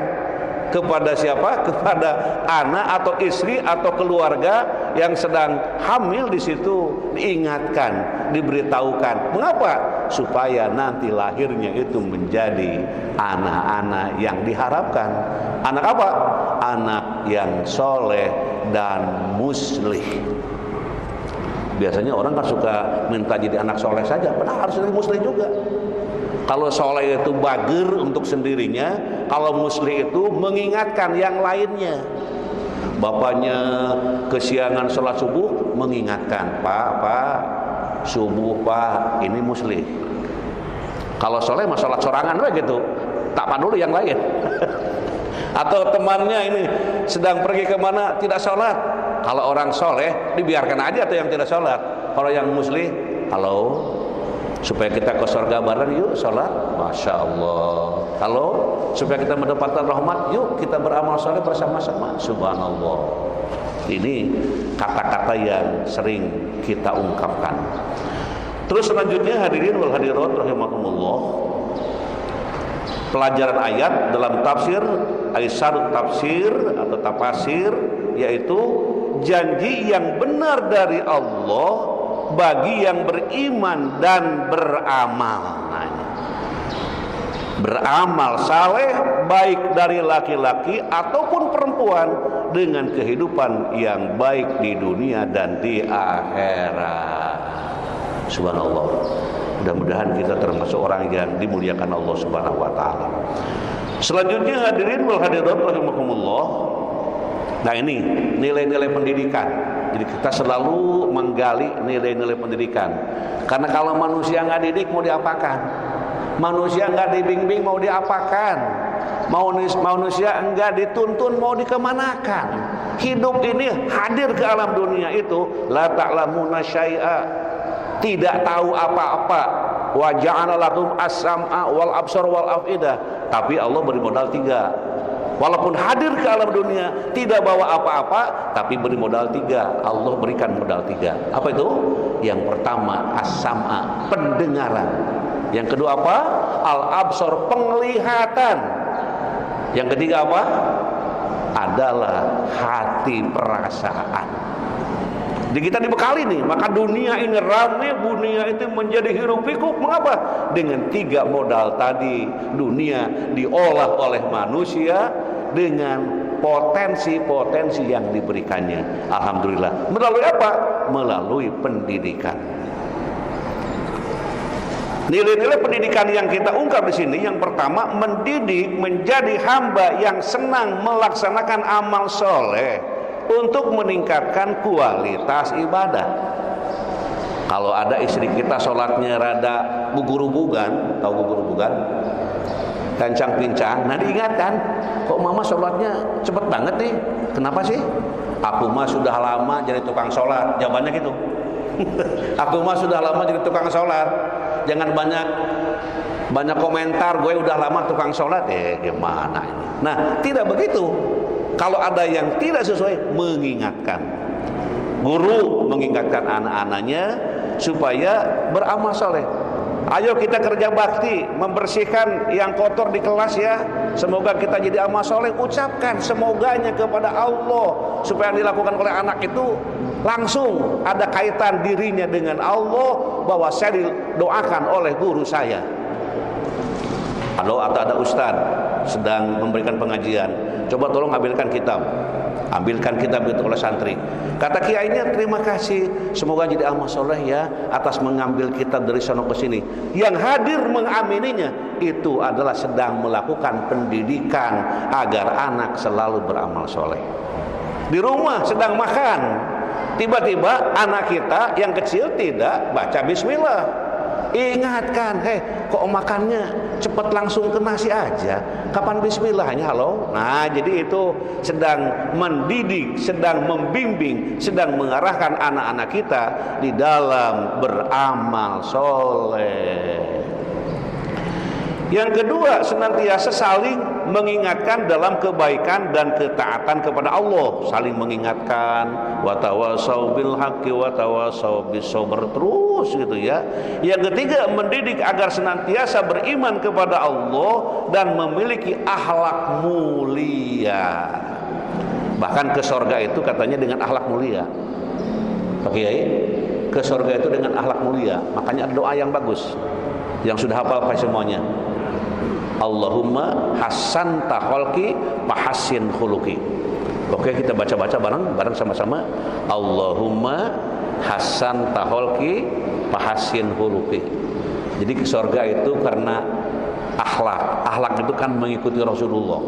kepada siapa? Kepada anak atau istri atau keluarga yang sedang hamil, di situ diingatkan, diberitahukan. Mengapa? Supaya nanti lahirnya itu menjadi anak-anak yang diharapkan. Anak apa? Anak yang soleh dan muslih. Biasanya orang kan suka minta jadi anak soleh saja, padahal harus jadi muslih juga. Kalau soleh itu bager untuk sendirinya, kalau muslih itu mengingatkan yang lainnya. Bapaknya kesiangan sholat subuh, mengingatkan, Pak, subuh Pak, ini muslih. Kalau soleh mah sholat sorangan gitu, tak peduli yang lain. Atau temannya ini sedang pergi kemana tidak sholat, kalau orang soleh dibiarkan aja atau yang tidak sholat. Kalau yang muslih, halo, supaya kita ke surga bareng, yuk sholat, masya Allah. Kalau supaya kita mendapatkan rahmat, yuk kita beramal soleh bersama-sama, subhanallah. Ini kata-kata yang sering kita ungkapkan. Terus selanjutnya hadirin wal hadirat rahimakumullah, pelajaran ayat dalam tafsir Aisyarut tafsir atau tafsir, yaitu janji yang benar dari Allah bagi yang beriman dan beramal. Beramal saleh baik dari laki-laki ataupun perempuan dengan kehidupan yang baik di dunia dan di akhirat. Subhanallah. Mudah-mudahan kita termasuk orang yang dimuliakan Allah Subhanahu wa taala. Selanjutnya hadirin wal hadirat rahimakumullah. Nah ini nilai-nilai pendidikan. Jadi kita selalu menggali nilai-nilai pendidikan. Karena kalau manusia nggak didik mau diapakan? Manusia nggak dibimbing mau diapakan? Manusia nggak dituntun mau dikemanakan? Hidup ini hadir ke alam dunia itu la ta'lamuna syai'a, tidak tahu apa-apa. Wa ja'ala lakum as-sam'a wal absar wal afidah. Tapi Allah beri modal 3. Walaupun hadir ke alam dunia tidak bawa apa-apa, tapi beri modal 3. Allah berikan modal 3. Apa itu? Yang pertama as-sam'a, pendengaran. Yang kedua apa? Al-absar, penglihatan. Yang ketiga apa? Adalah hati, perasaan. Di kita dibekali nih, maka dunia ini ramai, dunia itu menjadi hiruk pikuk. Mengapa? Dengan 3 modal tadi. Dunia diolah oleh manusia dengan potensi-potensi yang diberikannya. Alhamdulillah. Melalui apa? Melalui pendidikan. Nilai-nilai pendidikan yang kita ungkap di sini, yang pertama, mendidik menjadi hamba yang senang melaksanakan amal soleh untuk meningkatkan kualitas ibadah. Kalau ada istri kita sholatnya rada gugur-gugan, tahu gugur-gugan? Kancang-pincang, nah diingatkan, kok mama sholatnya cepet banget nih, kenapa sih? Aku mah sudah lama jadi tukang sholat, jawabannya gitu. Aku mah sudah lama jadi tukang sholat, jangan banyak komentar, gue udah lama tukang sholat, gimana ini? Nah, tidak begitu. Kalau ada yang tidak sesuai, mengingatkan. Guru mengingatkan anak-anaknya supaya beramal soleh. Ayo kita kerja bakti, membersihkan yang kotor di kelas ya. Semoga kita jadi amal soleh. Ucapkan semoganya kepada Allah, supaya yang dilakukan oleh anak itu langsung ada kaitan dirinya dengan Allah, bahwa saya didoakan oleh guru saya. Atau ada ustaz sedang memberikan pengajian, coba tolong ambilkan kitab itu oleh santri. Kata kiainya, terima kasih, semoga jadi amal soleh ya atas mengambil kitab dari sono ke sini. Yang hadir mengamininya itu adalah sedang melakukan pendidikan agar anak selalu beramal soleh. Di rumah sedang makan, tiba-tiba anak kita yang kecil tidak baca bismillah. Ingatkan, kok makannya cepat langsung ke nasi aja, kapan bismillahnya? Halo. Nah, jadi itu sedang mendidik, sedang membimbing, sedang mengarahkan anak-anak kita di dalam beramal soleh. Yang kedua, senantiasa saling mengingatkan dalam kebaikan dan ketaatan kepada Allah. Saling mengingatkan, wa tawasau bil haqqi wa tawasau bis sabr, terus gitu ya. Yang ketiga, mendidik agar senantiasa beriman kepada Allah dan memiliki akhlak mulia. Bahkan ke surga itu katanya dengan akhlak mulia. Pak Kiai, ke surga itu dengan akhlak mulia. Makanya ada doa yang bagus, yang sudah hafal semuanya. Allahumma hasan taholki pahasin khuluki. Oke, kita baca-baca bareng sama-sama. Allahumma hasan taholki pahasin khuluki. Jadi ke surga itu karena akhlak itu kan mengikuti Rasulullah.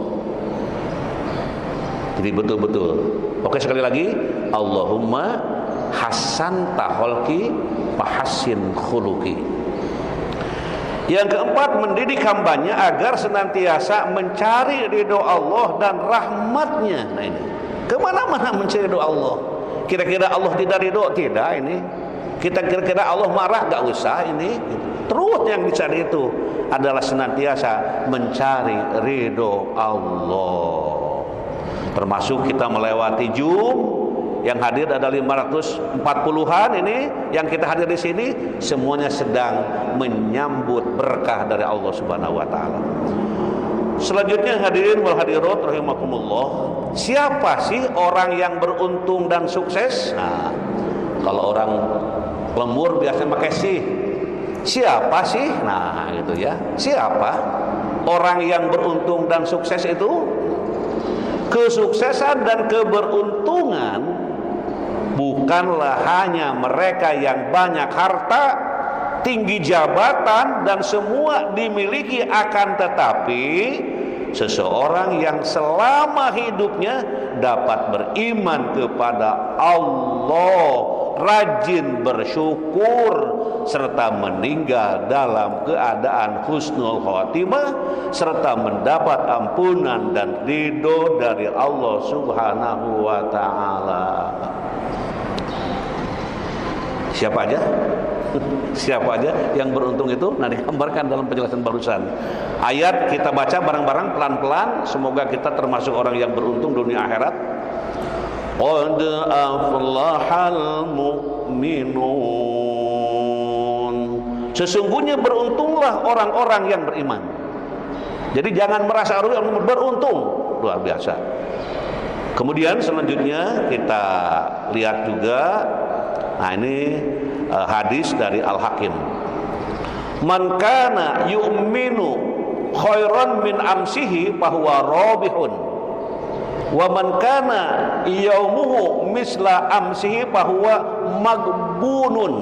Jadi betul-betul. Oke, sekali lagi, Allahumma hasan taholki pahasin khuluki. Yang keempat, mendidik hambanya agar senantiasa mencari ridho Allah dan rahmatnya. Nah ini, kemana-mana mencari ridho Allah. Kira-kira Allah tidak ridho? Tidak ini. Kita kira-kira Allah marah? Gak usah ini. Terus yang dicari itu adalah senantiasa mencari ridho Allah. Termasuk kita melewati yang hadir ada 540-an ini, yang kita hadir di sini semuanya sedang menyambut berkah dari Allah Subhanahu wa taala. Selanjutnya, hadirin wal hadirat rahimakumullah, siapa sih orang yang beruntung dan sukses? Nah, kalau orang lemur biasanya pakai sih. Siapa sih? Nah, gitu ya. Siapa orang yang beruntung dan sukses itu? Kesuksesan dan keberuntungan bukanlah hanya mereka yang banyak harta, tinggi jabatan, dan semua dimiliki, akan tetapi seseorang yang selama hidupnya dapat beriman kepada Allah, rajin bersyukur, serta meninggal dalam keadaan husnul khotimah, serta mendapat ampunan dan ridho dari Allah Subhanahu wa ta'ala. Siapa aja? Siapa aja yang beruntung itu? Nah, digambarkan dalam penjelasan barusan. Ayat kita baca bareng-bareng pelan-pelan. Semoga kita termasuk orang yang beruntung dunia akhirat. Qad aflahal mu'minun. Sesungguhnya beruntunglah orang-orang yang beriman. Jadi jangan merasa beruntung, luar biasa. Kemudian selanjutnya kita lihat juga, nah ini hadis dari Al-Hakim. Man kana yu'minu khairan min amsihi fahuwa rabihun, wa man kana yaumuhu misla amsihi fahuwa maghbunun,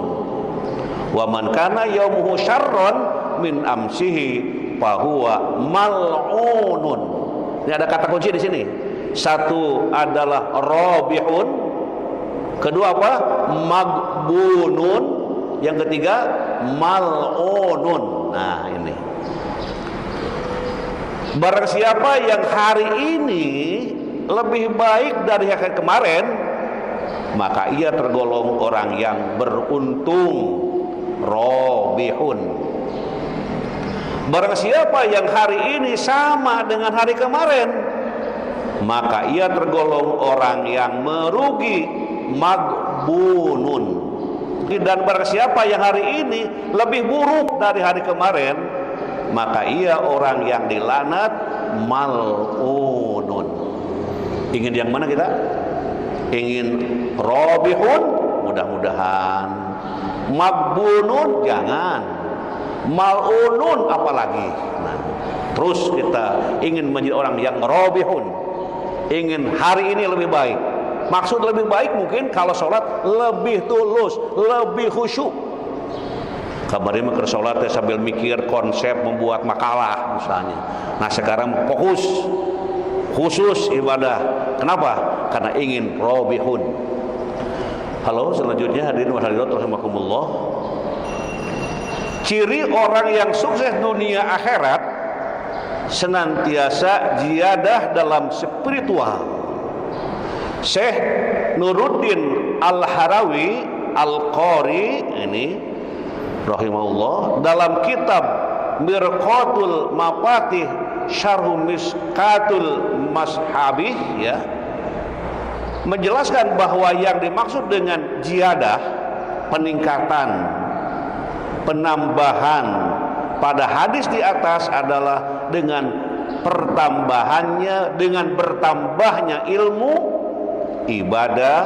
wa man kana yaumuhu syarran min amsihi fahuwa mal'unun. Ini ada kata kunci di sini. Satu adalah rabihun, kedua apa? Maghbunun, yang ketiga mal'unun. Nah, ini. Barang siapa yang hari ini lebih baik dari hari kemarin, maka ia tergolong orang yang beruntung, rabihun. Barang siapa yang hari ini sama dengan hari kemarin, maka ia tergolong orang yang merugi, maghbunun. Dan barang siapa yang hari ini lebih buruk dari hari kemarin, maka ia orang yang dilaknat, mal'unun. Ingin yang mana kita? Ingin rabihun? Mudah-mudahan. Maghbunun? Jangan. Mal'unun apalagi. Nah, terus kita ingin menjadi orang yang rabihun, ingin hari ini lebih baik. Maksud lebih baik mungkin kalau sholat lebih tulus, lebih khusyuk. Kabarnya mikir sholat sambil mikir konsep membuat makalah misalnya. Nah sekarang fokus khusus ibadah. Kenapa? Karena ingin rabihun. Halo, selanjutnya hadirin wa hadirat rahimakumullah. Ciri orang yang sukses dunia akhirat senantiasa ziyadah dalam spiritual. Syekh Nuruddin Al-Harawi Al-Qari ini rahimahullah dalam kitab Mirqatul Mafatih Syarh Miskatul Mashabih ya, menjelaskan bahwa yang dimaksud dengan ziyadah, peningkatan, penambahan pada hadis di atas adalah dengan pertambahannya, dengan bertambahnya ilmu, ibadah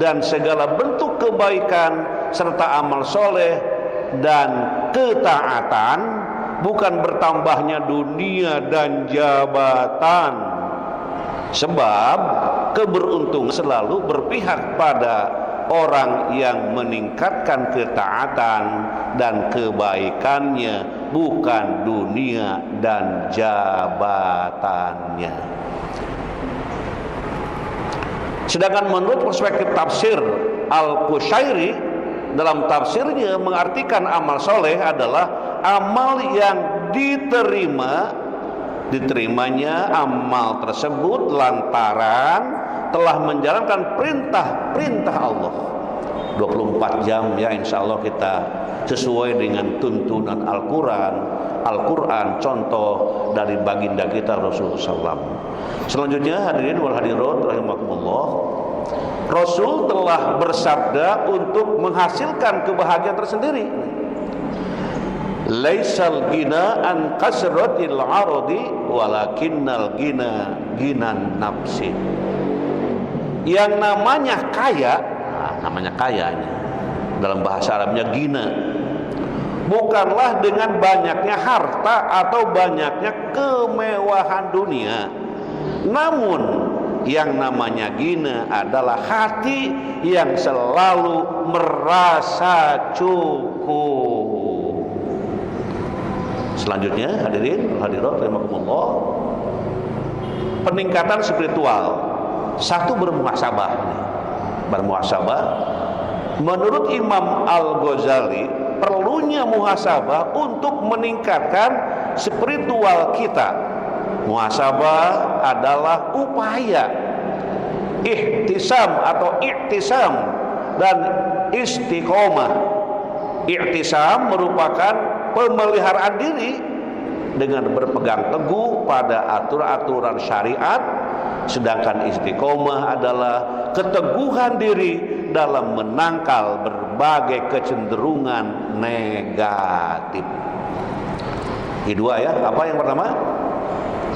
dan segala bentuk kebaikan serta amal soleh dan ketaatan, bukan bertambahnya dunia dan jabatan. Sebab keberuntungan selalu berpihak pada orang yang meningkatkan ketaatan dan kebaikannya, bukan dunia dan jabatannya. Sedangkan menurut perspektif tafsir Al-Qushairi, dalam tafsirnya mengartikan amal soleh adalah amal yang diterimanya amal tersebut lantaran telah menjalankan perintah Allah 24 jam ya, insya Allah kita sesuai dengan tuntunan Al-Quran, contoh dari baginda kita Rasulullah SAW. Selanjutnya hadirin wal hadirat rahimakumullah, Rasul telah bersabda untuk menghasilkan kebahagiaan tersendiri. Laisal gina an kasratil aradi walakinnal gina ginan nafsi. Yang namanya kaya, namanya kaya ini dalam bahasa Arabnya gina, bukanlah dengan banyaknya harta atau banyaknya kemewahan dunia, namun yang namanya gina adalah hati yang selalu merasa cukup. Selanjutnya hadirin hadirat rahimakumullah, peningkatan spiritual. Satu, bermuhasabah. Bermuhasabah menurut Imam Al-Ghazali, perlunya muhasabah untuk meningkatkan spiritual kita. Muhasabah adalah upaya ihtisam atau iktisam dan istiqomah. Iktisam merupakan pemeliharaan diri dengan berpegang teguh pada aturan-aturan syariat Sedangkan istiqomah adalah keteguhan diri dalam menangkal berbagai kecenderungan negatif. Ini dua ya. Apa yang pertama?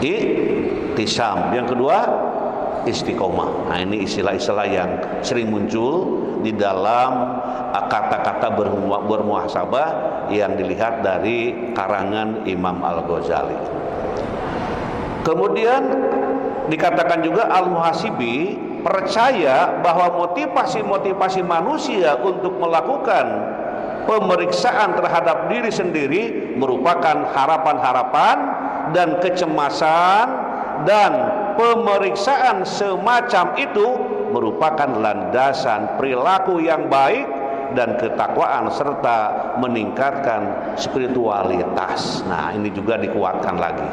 Ihtisam. Yang kedua, istiqomah. Nah, ini istilah-istilah yang sering muncul di dalam kata-kata bermuhasabah yang dilihat dari karangan Imam Al-Ghazali. Kemudian dikatakan juga al-muhasibi percaya bahwa motivasi-motivasi manusia untuk melakukan pemeriksaan terhadap diri sendiri merupakan harapan-harapan dan kecemasan, dan pemeriksaan semacam itu merupakan landasan perilaku yang baik dan ketakwaan serta meningkatkan spiritualitas. Nah, ini juga dikuatkan lagi.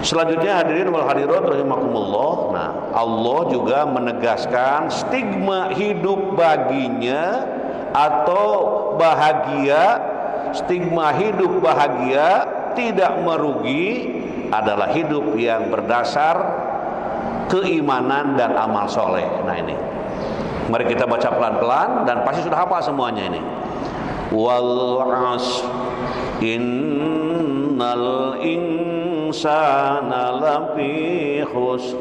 Selanjutnya hadirin wal hadirat rahimakumullah. Nah, Allah juga menegaskan stigma hidup baginya atau bahagia, stigma hidup bahagia tidak merugi adalah hidup yang berdasar keimanan dan amal soleh. Nah, ini mari kita baca pelan-pelan dan pasti sudah hafal semuanya ini. Wal 'ashr innal insana lafi khusr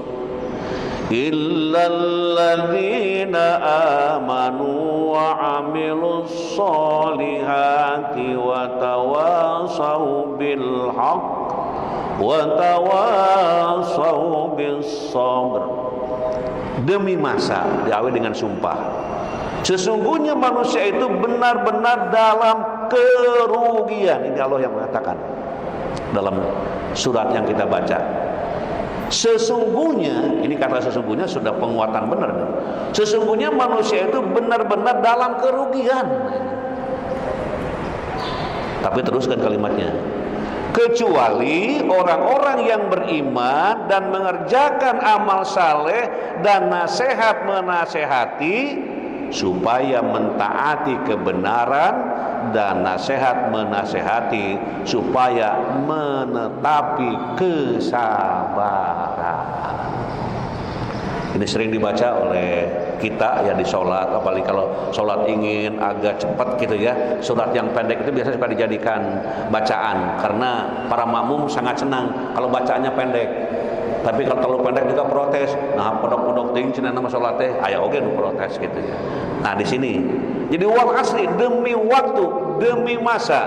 illal ladzina amanu wa 'amilus solihati wa tawasaw bil haqq wa tawasaw bis sabr. Demi masa, diawali dengan sumpah, sesungguhnya manusia itu benar-benar dalam kerugian. Ini Allah yang mengatakan dalam surat yang kita baca. Sesungguhnya, ini kata sesungguhnya sudah penguatan benar. Sesungguhnya manusia itu benar-benar dalam kerugian. Tapi teruskan kalimatnya, kecuali orang-orang yang beriman dan mengerjakan amal saleh dan nasihat menasehati supaya mentaati kebenaran dan nasihat menasehati supaya menetapi kesabaran. Ini sering dibaca oleh kita ya di sholat, apalagi kalau sholat ingin agak cepat gitu ya. Surat yang pendek itu biasanya suka dijadikan bacaan karena para makmum sangat senang kalau bacaannya pendek. Tapi kalau terlalu pendek juga protes. Nah, podok-podok ting cenah nama sholat teh aya oge nu protes gitu ya. Nah, di sini jadi wal asri, demi waktu, demi masa,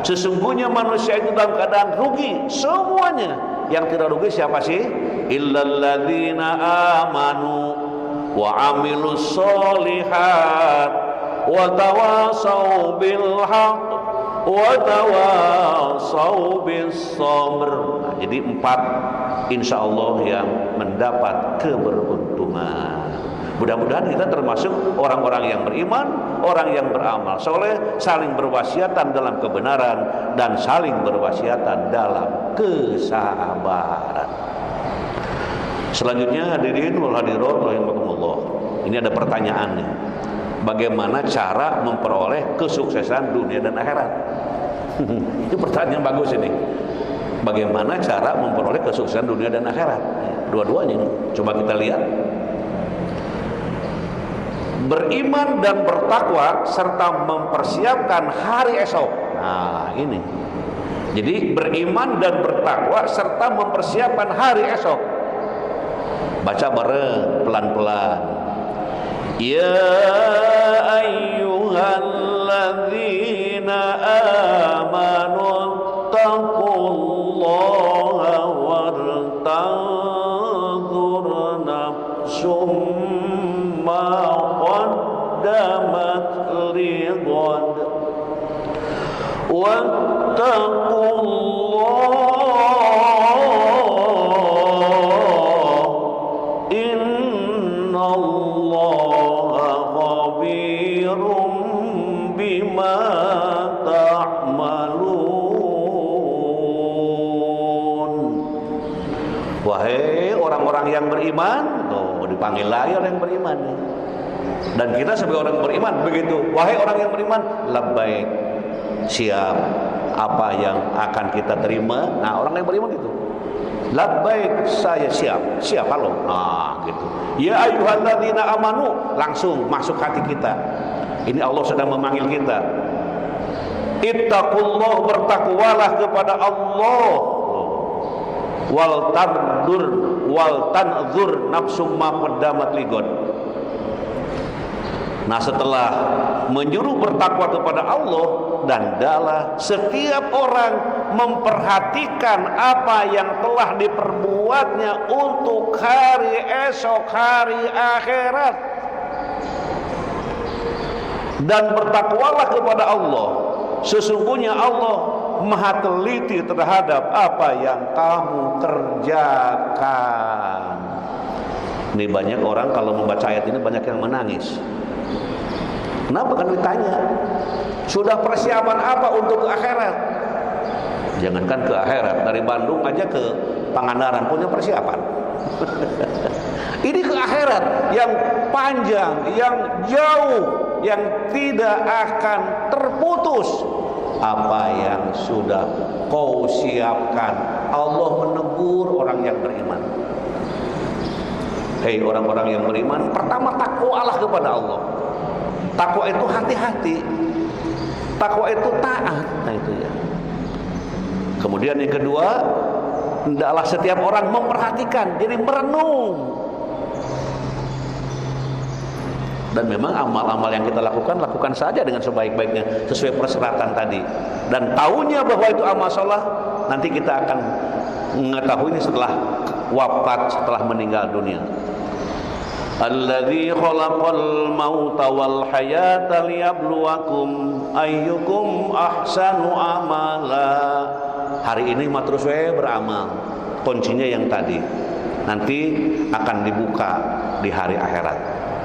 sesungguhnya manusia itu dalam keadaan rugi semuanya. Yang tidak rugi siapa sih? Illal ladzina amanu wa 'amilus sholihat wa tawasaw bil haqq wa tawasaw bis sabr. Nah, jadi 4 insyaallah yang mendapat keberuntungan. Mudah-mudahan kita termasuk orang-orang yang beriman, orang yang beramal soleh, saling berwasiatan dalam kebenaran dan saling berwasiatan dalam kesabaran. Selanjutnya hadirin wal hadirat rahimakumullah. Ini ada pertanyaan nih. Bagaimana cara memperoleh kesuksesan dunia dan akhirat? Ini pertanyaan bagus ini. Bagaimana cara memperoleh kesuksesan dunia dan akhirat? Dua-duanya ini. Coba kita lihat. Beriman dan bertakwa serta mempersiapkan hari esok. Nah, ini. Jadi beriman dan bertakwa serta mempersiapkan hari esok. Baca bareng pelan-pelan. Ya ayyuhalladzina amanu taqullaha wartanzur nafsum ma qaddamat lighad wattaqullah innallaha khabirum bima ta'malun. Wahai orang-orang yang beriman, tuh dipanggil lagi orang yang beriman. Dan kita sebagai orang beriman begitu. Wahai orang yang beriman, labbaik, siap apa yang akan kita terima. Nah, orang yang beriman gitu. Labbaik, saya siap. Siap, halo. Nah, gitu. Ya ayyuhalladzina amanu, langsung masuk hati kita. Ini Allah sedang memanggil kita. Ittaqullah, bertakwalah kepada Allah. Wal tanzur nafsum ma qaddamat ligon. Nah, setelah menyuruh bertakwa kepada Allah, dan hendaklah setiap orang memperhatikan apa yang telah diperbuatnya untuk hari esok, hari akhirat. Dan bertakwalah kepada Allah, sesungguhnya Allah Maha teliti terhadap apa yang kamu kerjakan. Ini banyak orang kalau membaca ayat ini banyak yang menangis. Kenapa? Kan ditanya, sudah persiapan apa untuk ke akhirat? Jangankan ke akhirat, dari Bandung aja ke Pangandaran punya persiapan. Ini ke akhirat yang panjang, yang jauh, yang tidak akan terputus. Apa yang sudah kau siapkan. Allah menegur orang yang beriman. Hei orang-orang yang beriman, pertama takwalah kepada Allah. Takwa itu hati-hati, takwa itu taat. Nah itu ya. Kemudian yang kedua, hendaklah setiap orang memperhatikan, jadi merenung. Dan memang amal-amal yang kita lakukan saja dengan sebaik-baiknya, sesuai persyaratan tadi. Dan tahunya bahwa itu amal salah, nanti kita akan mengetahui ini setelah wafat, setelah meninggal dunia. Alladzi khalaqal mauta wal hayata liyabluwakum ayyukum ahsanu amala. Hari ini mah terus beramal. Kuncinya yang tadi. Nanti akan dibuka di hari akhirat.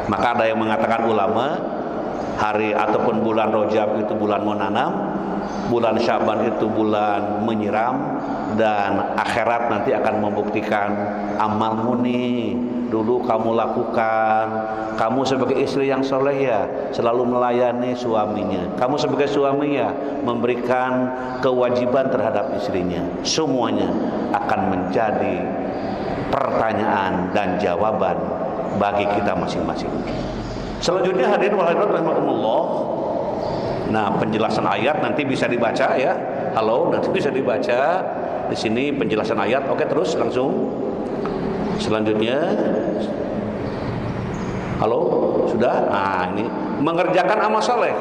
Maka ada yang mengatakan ulama, hari ataupun bulan Rajab itu bulan menanam, bulan Syaban itu bulan menyiram, dan akhirat nanti akan membuktikan amalmu nih. Dulu kamu lakukan, kamu sebagai istri yang soleh ya, selalu melayani suaminya. Kamu sebagai suami ya, memberikan kewajiban terhadap istrinya. Semuanya akan menjadi pertanyaan dan jawaban bagi kita masing-masing. Selanjutnya hadirin wal hadirat rahimakumullah. Nah, penjelasan ayat nanti bisa dibaca ya. Halo, nanti bisa dibaca di sini penjelasan ayat. Oke, terus langsung. Selanjutnya, halo, sudah? Nah, ini mengerjakan amal saleh.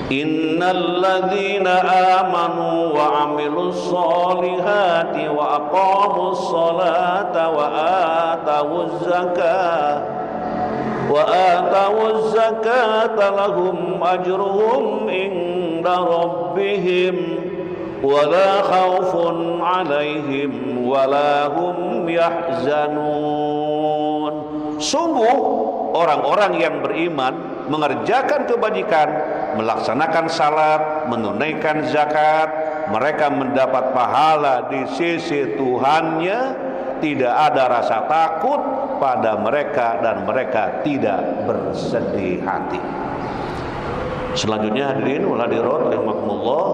Innal ladzina amanu wa amilus solihati wa aqamus sholata wa atawuz zakata lahum ajruhum inda rabbihim wala khaufun alaihim wala hum yahzanun. Sungguh orang-orang yang beriman mengerjakan kebajikan, melaksanakan salat, menunaikan zakat, mereka mendapat pahala di sisi Tuhannya, tidak ada rasa takut pada mereka dan mereka tidak bersedih hati. Selanjutnya hadirin wal hadirat rahimakumullah,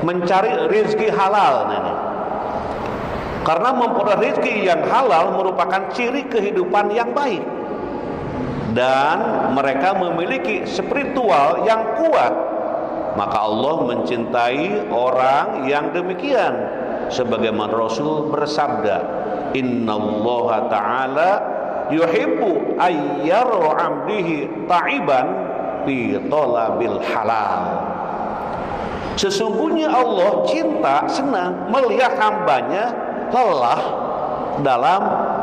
mencari rezeki halal ini. Karena memperoleh rezeki yang halal merupakan ciri kehidupan yang baik. Dan mereka memiliki spiritual yang kuat. Maka Allah mencintai orang yang demikian. Sebagaimana Rasul bersabda, Innallaha ta'ala yuhibbu ayyara 'abdihi ta'iban fi talabil halal. Sesungguhnya Allah cinta, senang melihat hambanya lelah dalam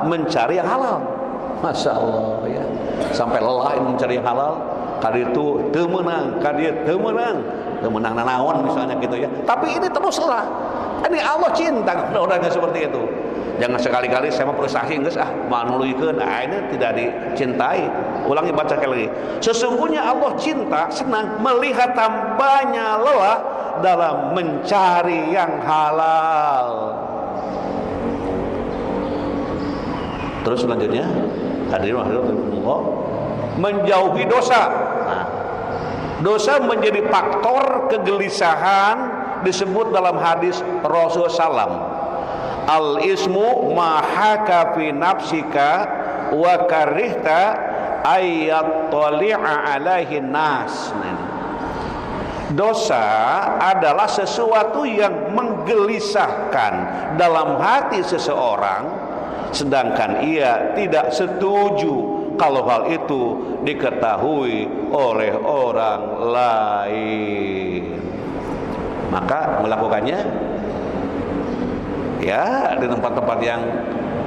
mencari yang halal. Masya Allah ya. Sampai lelah ini mencari yang halal. Kali itu temenang, kali itu temenang nanawan misalnya gitu ya. Tapi ini teruslah. Ini Allah cinta kepada orang yang seperti itu. Jangan sekali-kali saya mau prestasi geus manuluykeun. Nah, ini tidak dicintai. Ulangi, baca sekali lagi. Sesungguhnya Allah cinta, senang melihat hambanya lelah dalam mencari yang halal. Terus selanjutnya, hadirin rahimakumullah, menjauhi dosa. Nah, dosa menjadi faktor kegelisahan disebut dalam hadis Rasulullah SAW. Al ismu ma haka fi nafsika wa karihta ayat tali'a alaihi nas. Dosa adalah sesuatu yang menggelisahkan dalam hati seseorang, sedangkan ia tidak setuju kalau hal itu diketahui oleh orang lain. Maka melakukannya ya di tempat-tempat yang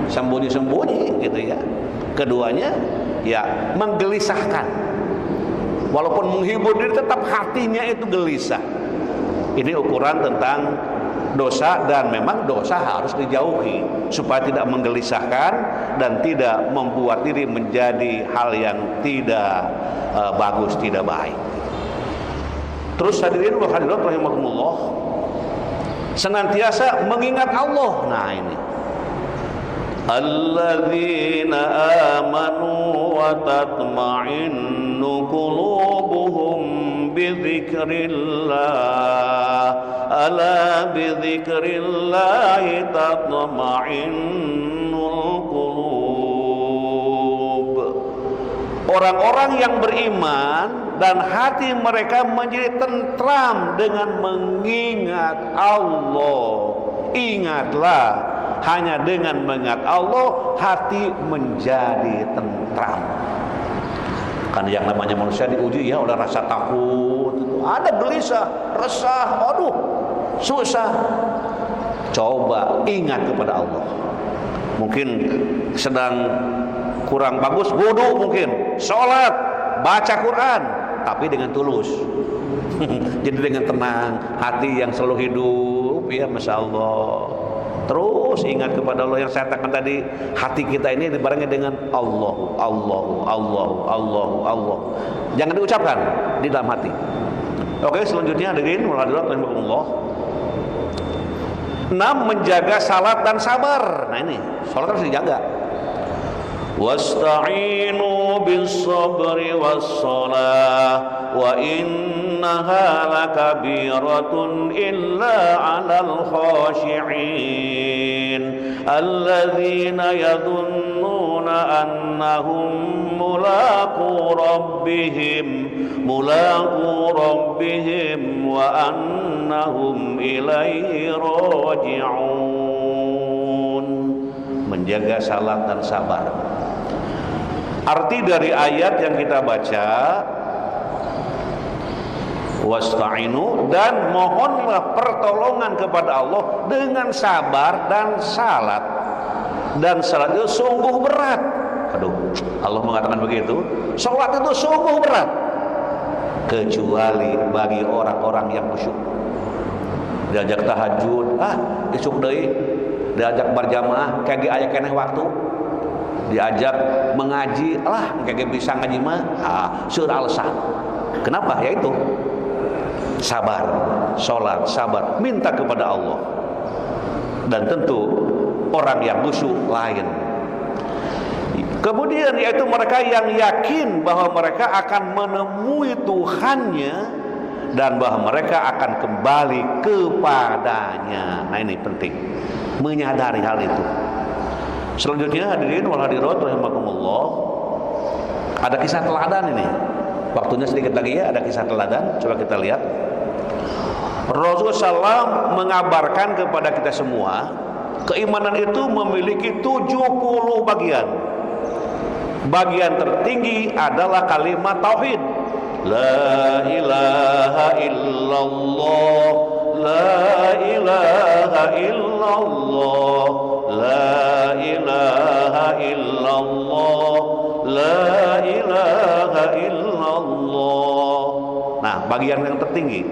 sembunyi-sembunyi gitu ya. Keduanya ya menggelisahkan, walaupun menghibur diri tetap hatinya itu gelisah. Ini ukuran tentang dosa, dan memang dosa harus dijauhi supaya tidak menggelisahkan dan tidak membuat diri menjadi hal yang tidak bagus, tidak baik. Terus hadirin wa hadirat rahimakumullah, senantiasa mengingat Allah. Nah ini alladzina amanu wa tatma'innu qulubuhum bidzikrillah ala bidzikrillah tatma'innul qulub. Orang-orang yang beriman dan hati mereka menjadi tentram dengan mengingat Allah. Ingatlah, hanya dengan mengingat Allah hati menjadi tentram. Kan yang namanya manusia diuji ya oleh rasa takut, ada gelisah, resah, aduh susah. Coba ingat kepada Allah. Mungkin sedang kurang bagus wudu, mungkin sholat, baca Quran, tapi dengan tulus. Jadi dengan tenang, hati yang selalu hidup ya, masya Allah. Terus ingat kepada Allah. Yang saya katakan tadi, hati kita ini dibarengi dengan Allah, Allah, Allah, Allah, Allah. Jangan diucapkan di dalam hati. Oke, selanjutnya hadirin walhadirat rahimakumullah. 6. Menjaga salat dan sabar. Nah ini, salat harus dijaga. Wasta'inu bis-sabri was-salah wa innaha lakabiratun illa 'alal khashi'in alladzina yadhunnuna annahum mulaqu rabbihim wa annahum ilaihi raji'un. Menjaga salat dan sabar. Arti dari ayat yang kita baca, wasta'inu, dan mohonlah pertolongan kepada Allah dengan sabar dan salat. Dan salat itu sungguh berat. Aduh, Allah mengatakan begitu. Salat itu sungguh berat, kecuali bagi orang-orang yang khusyuk. Diajak tahajud, isuk deui. Diajak berjamaah, kage aya keneh waktu. Diajak mengaji, kage bisa ngaji mah, seueur alasan. Kenapa? Yaitu sabar, sholat, sabar, minta kepada Allah. Dan tentu orang yang khusyuk lain. Kemudian yaitu mereka yang yakin bahwa mereka akan menemui Tuhannya dan bahwa mereka akan kembali kepadanya. Nah ini penting, menyadari hal itu. Selanjutnya hadirin wal hadirat rahimakumullah, ada kisah teladan ini. Waktunya sedikit lagi ya, ada kisah teladan. Coba kita lihat. Rasulullah SAW mengabarkan kepada kita semua, keimanan itu memiliki 70 bagian. Bagian tertinggi adalah kalimat tauhid. La ilaha illallah, la ilaha illallah, la ilaha illallah, la ilaha illallah. Nah, bagian yang tertinggi.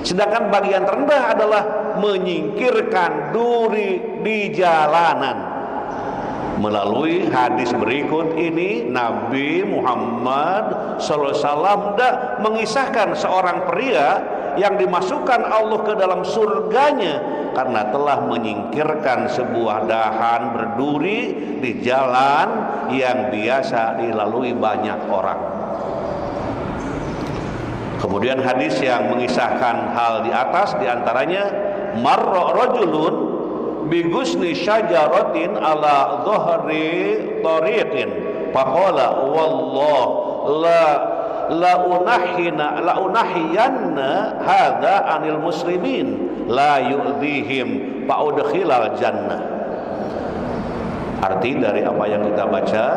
Sedangkan bagian terendah adalah menyingkirkan duri di jalanan. Melalui hadis berikut ini, Nabi Muhammad SAW mengisahkan seorang pria yang dimasukkan Allah ke dalam surganya karena telah menyingkirkan sebuah dahan berduri di jalan yang biasa dilalui banyak orang. Kemudian hadis yang mengisahkan hal di atas, diantaranya marra rajulun bi gusni syajaratin ala dhahri tariqin faqala wallah la unahiyanna hadza anil muslimin la yu'dhihim fa udkhilal jannah. Arti dari apa yang kita baca,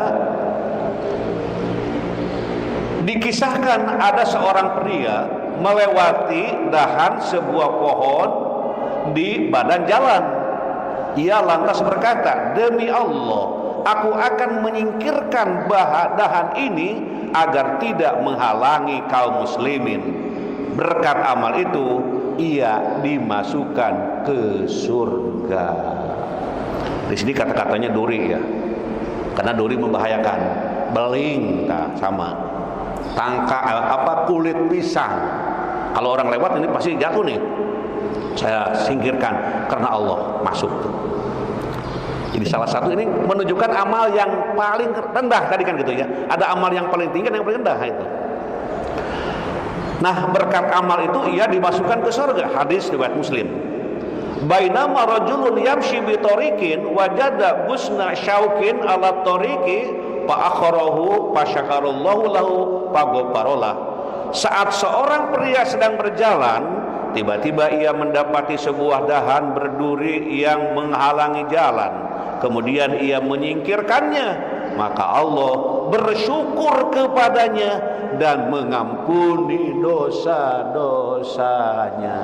dikisahkan ada seorang pria melewati dahan sebuah pohon di badan jalan. Ia lantas berkata, demi Allah, aku akan menyingkirkan dahan ini agar tidak menghalangi kaum muslimin. Berkat amal itu ia dimasukkan ke surga. Di sini kata-katanya duri ya, karena duri membahayakan. Beling, sama kulit pisang. Kalau orang lewat ini pasti jatuh nih. Saya singkirkan karena Allah, masuk. Jadi salah satu ini menunjukkan amal yang paling rendah tadi kan gitu ya. Ada amal yang paling tinggi dan yang paling rendah itu. Nah, berkat amal itu ia dimasukkan ke surga. Hadis riwayat Muslim. Bainama rajulun yamshi bi tariqin wajada busna syaukin ala tariqi fa akharahu fa syakarallahu lahu fa ghafaralah. Saat seorang pria sedang berjalan, tiba-tiba ia mendapati sebuah dahan berduri yang menghalangi jalan. Kemudian ia menyingkirkannya, maka Allah bersyukur kepadanya dan mengampuni dosa-dosanya.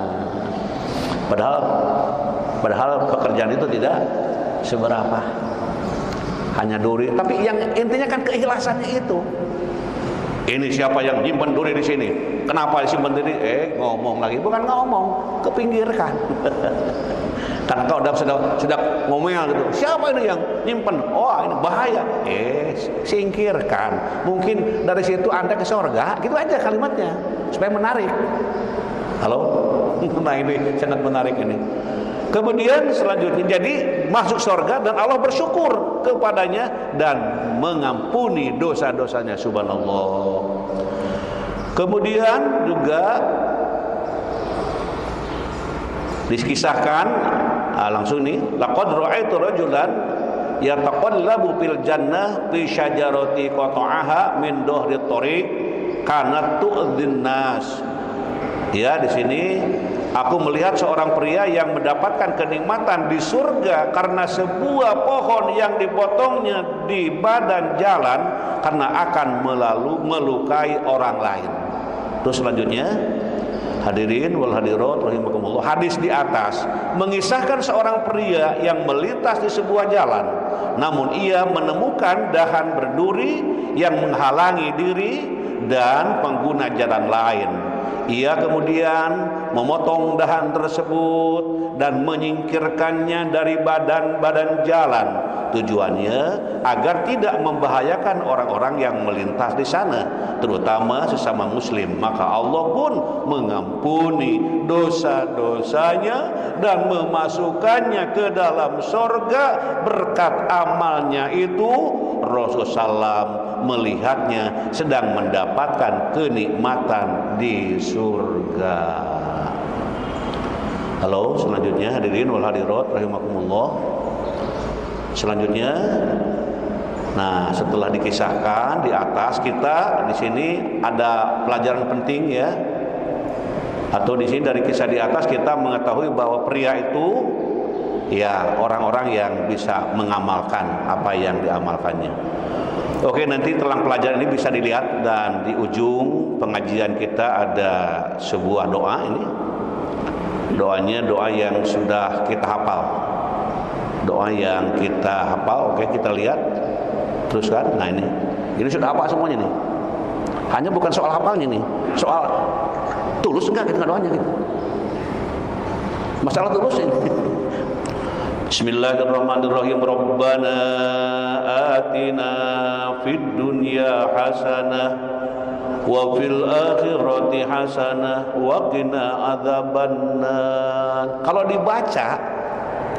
Padahal pekerjaan itu tidak seberapa, hanya duri. Tapi yang intinya kan keikhlasannya itu. Ini siapa yang nyimpen duri di sini? Kenapa disimpan duri? Ngomong lagi, bukan ngomong, kepinggirkan. Karena kau sudah ngomel gitu. Siapa ini yang nyimpen? Oh, ini bahaya. Singkirkan. Mungkin dari situ Anda ke surga. Gitu aja kalimatnya supaya menarik. Halo? Nah, ini sangat menarik ini. Kemudian selanjutnya jadi masuk surga dan Allah bersyukur kepadanya dan mengampuni dosa-dosanya, subhanallah. Kemudian juga dikisahkan langsung nih, laqad ra'aitu rajulan yataqallabu fil jannah fi syajarati qata'aha min dhahri thariq kanat tu'dhin nas. Ya, di sini aku melihat seorang pria yang mendapatkan kenikmatan di surga karena sebuah pohon yang dipotongnya di badan jalan karena akan melukai orang lain. Terus selanjutnya, hadirin wal hadirat rahimakumullah, hadis di atas mengisahkan seorang pria yang melintas di sebuah jalan, namun ia menemukan dahan berduri yang menghalangi diri dan pengguna jalan lain. Ia kemudian memotong dahan tersebut dan menyingkirkannya dari badan jalan. Tujuannya agar tidak membahayakan orang-orang yang melintas di sana, terutama sesama muslim. Maka Allah pun mengampuni dosa-dosanya dan memasukkannya ke dalam surga berkat amalnya itu. Rasulullah SAW melihatnya sedang mendapatkan kenikmatan di surga. Halo, selanjutnya hadirin wal hadirat rahimakumullah. Selanjutnya, nah setelah dikisahkan di atas, kita di sini ada pelajaran penting ya. Atau di sini dari kisah di atas kita mengetahui bahwa pria itu ya orang-orang yang bisa mengamalkan apa yang diamalkannya. Oke, nanti telang pelajaran ini bisa dilihat dan di ujung pengajian kita ada sebuah doa ini. Doanya doa yang sudah kita hafal. Doa yang kita hafal, oke kita lihat. Teruskan. Nah ini sudah hafal semuanya nih. Hanya bukan soal hafalnya nih, soal tulus enggak kita doanya gitu. Masalah tulus ini. Bismillahirrahmanirrahim. Rabbana atina fid dunya hasanah wa fil akhirati hasanah wa qina adzabannar. Kalau dibaca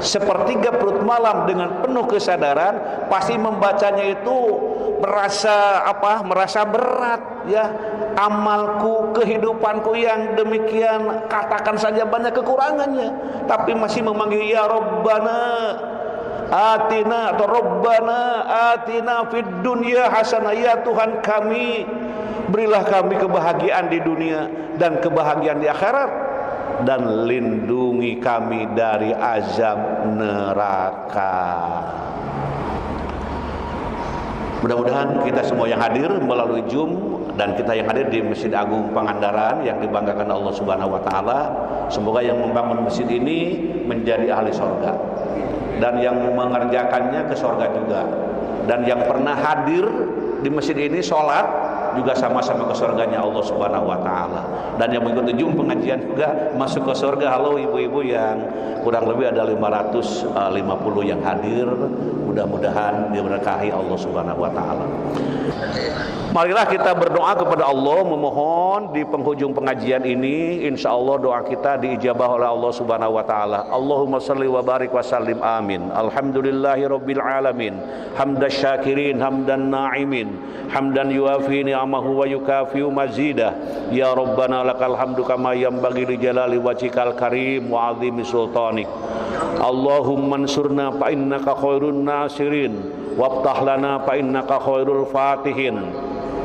sepertiga perut malam dengan penuh kesadaran, pasti membacanya itu merasa berat ya. Amalku, kehidupanku yang demikian, katakan saja banyak kekurangannya, tapi masih memanggil ya Rabbana atina atau Rabbana atina fid dunya hasanah, ya Tuhan kami, berilah kami kebahagiaan di dunia dan kebahagiaan di akhirat, dan lindungi kami dari azab neraka. Mudah-mudahan kita semua yang hadir melalui Zoom dan kita yang hadir di Masjid Agung Pangandaran yang dibanggakan Allah Subhanahu wa taala, semoga yang membangun masjid ini menjadi ahli surga dan yang mengerjakannya ke surga juga, dan yang pernah hadir di masjid ini sholat juga sama-sama ke surganya Allah Subhanahu wa taala, dan yang mengikuti Zoom pengajian juga masuk ke surga. Halo ibu-ibu yang kurang lebih ada 550 yang hadir, mudah-mudahan diberkahi Allah Subhanahu wa taala. Marilah kita berdoa kepada Allah, memohon di penghujung pengajian ini insya Allah doa kita diijabah oleh Allah Subhanahu wa taala. Allahumma shalli wa barik wa sallim, amin. Alhamdulillahi rabbil alamin, hamdas syakirin hamdan na'imin, hamdan yuafi ni'amahu wa yukafiu mazidah. Ya Rabbana lakal hamdu kama yanbaghi li jalali wajhikal karim wa 'azimi sultanik. Allahumma ansurna fa innaka khairun nasirin, waftah lana fa innaka khairul fatihin,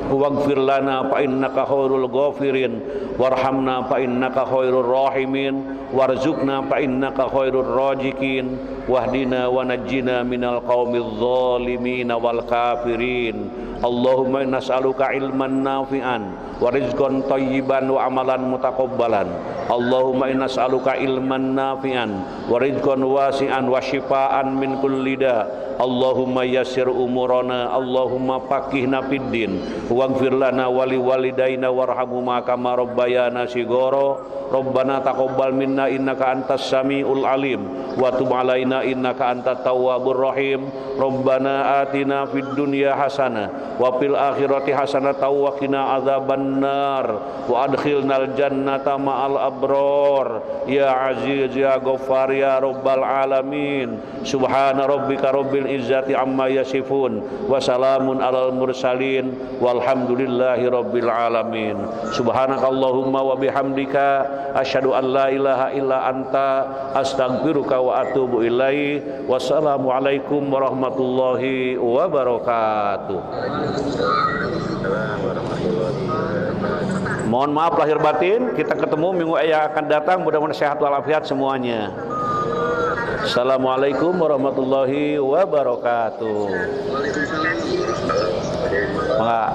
waghfir lana fa innaka khairul ghafirin, warhamna fa innaka khairur rahimin, warzuqna fa innaka khairur raziqin, wahdina wa najjina minal qaumidz zalimin wal kafirin. Allahumma nas'aluka ilman nafi'an wa rizqan thayyiban wa amalan mutaqabbalan. Allahumma nas'aluka ilman nafi'an wa rizqan wasi'an wa shifaan min kulli da. Allahumma yassir umurana, Allahumma faqihna fid din, waghfir lana wa liwalidayna warhamhuma kama rabbayana shighara. Rabbana taqabbal minna innaka antas samiul alim wa tub alaina innaka antat tawwabur rahim. Rabbana atina fid dunya hasanah wa fil akhirati hasanah wa qina adzabannar wa adkhilnal jannata ma'al abrar ya aziz ya ghaffar ya rabbal alamin. Subhana rabbika rabbil izzati amma yasifun wa salamun alal mursalin walhamdulillahi rabbil alamin. Subhanakallahumma wa bihamdika asyhadu an la ilaha illa anta astaghfiruka wa atubu ilaik. Wassalamu alaikum warahmatullahi wabarakatuh. Mohon maaf lahir batin, kita ketemu minggu yang akan datang, mudah-mudahan sehat walafiat semuanya. Assalamualaikum warahmatullahi wabarakatuh. Enggak.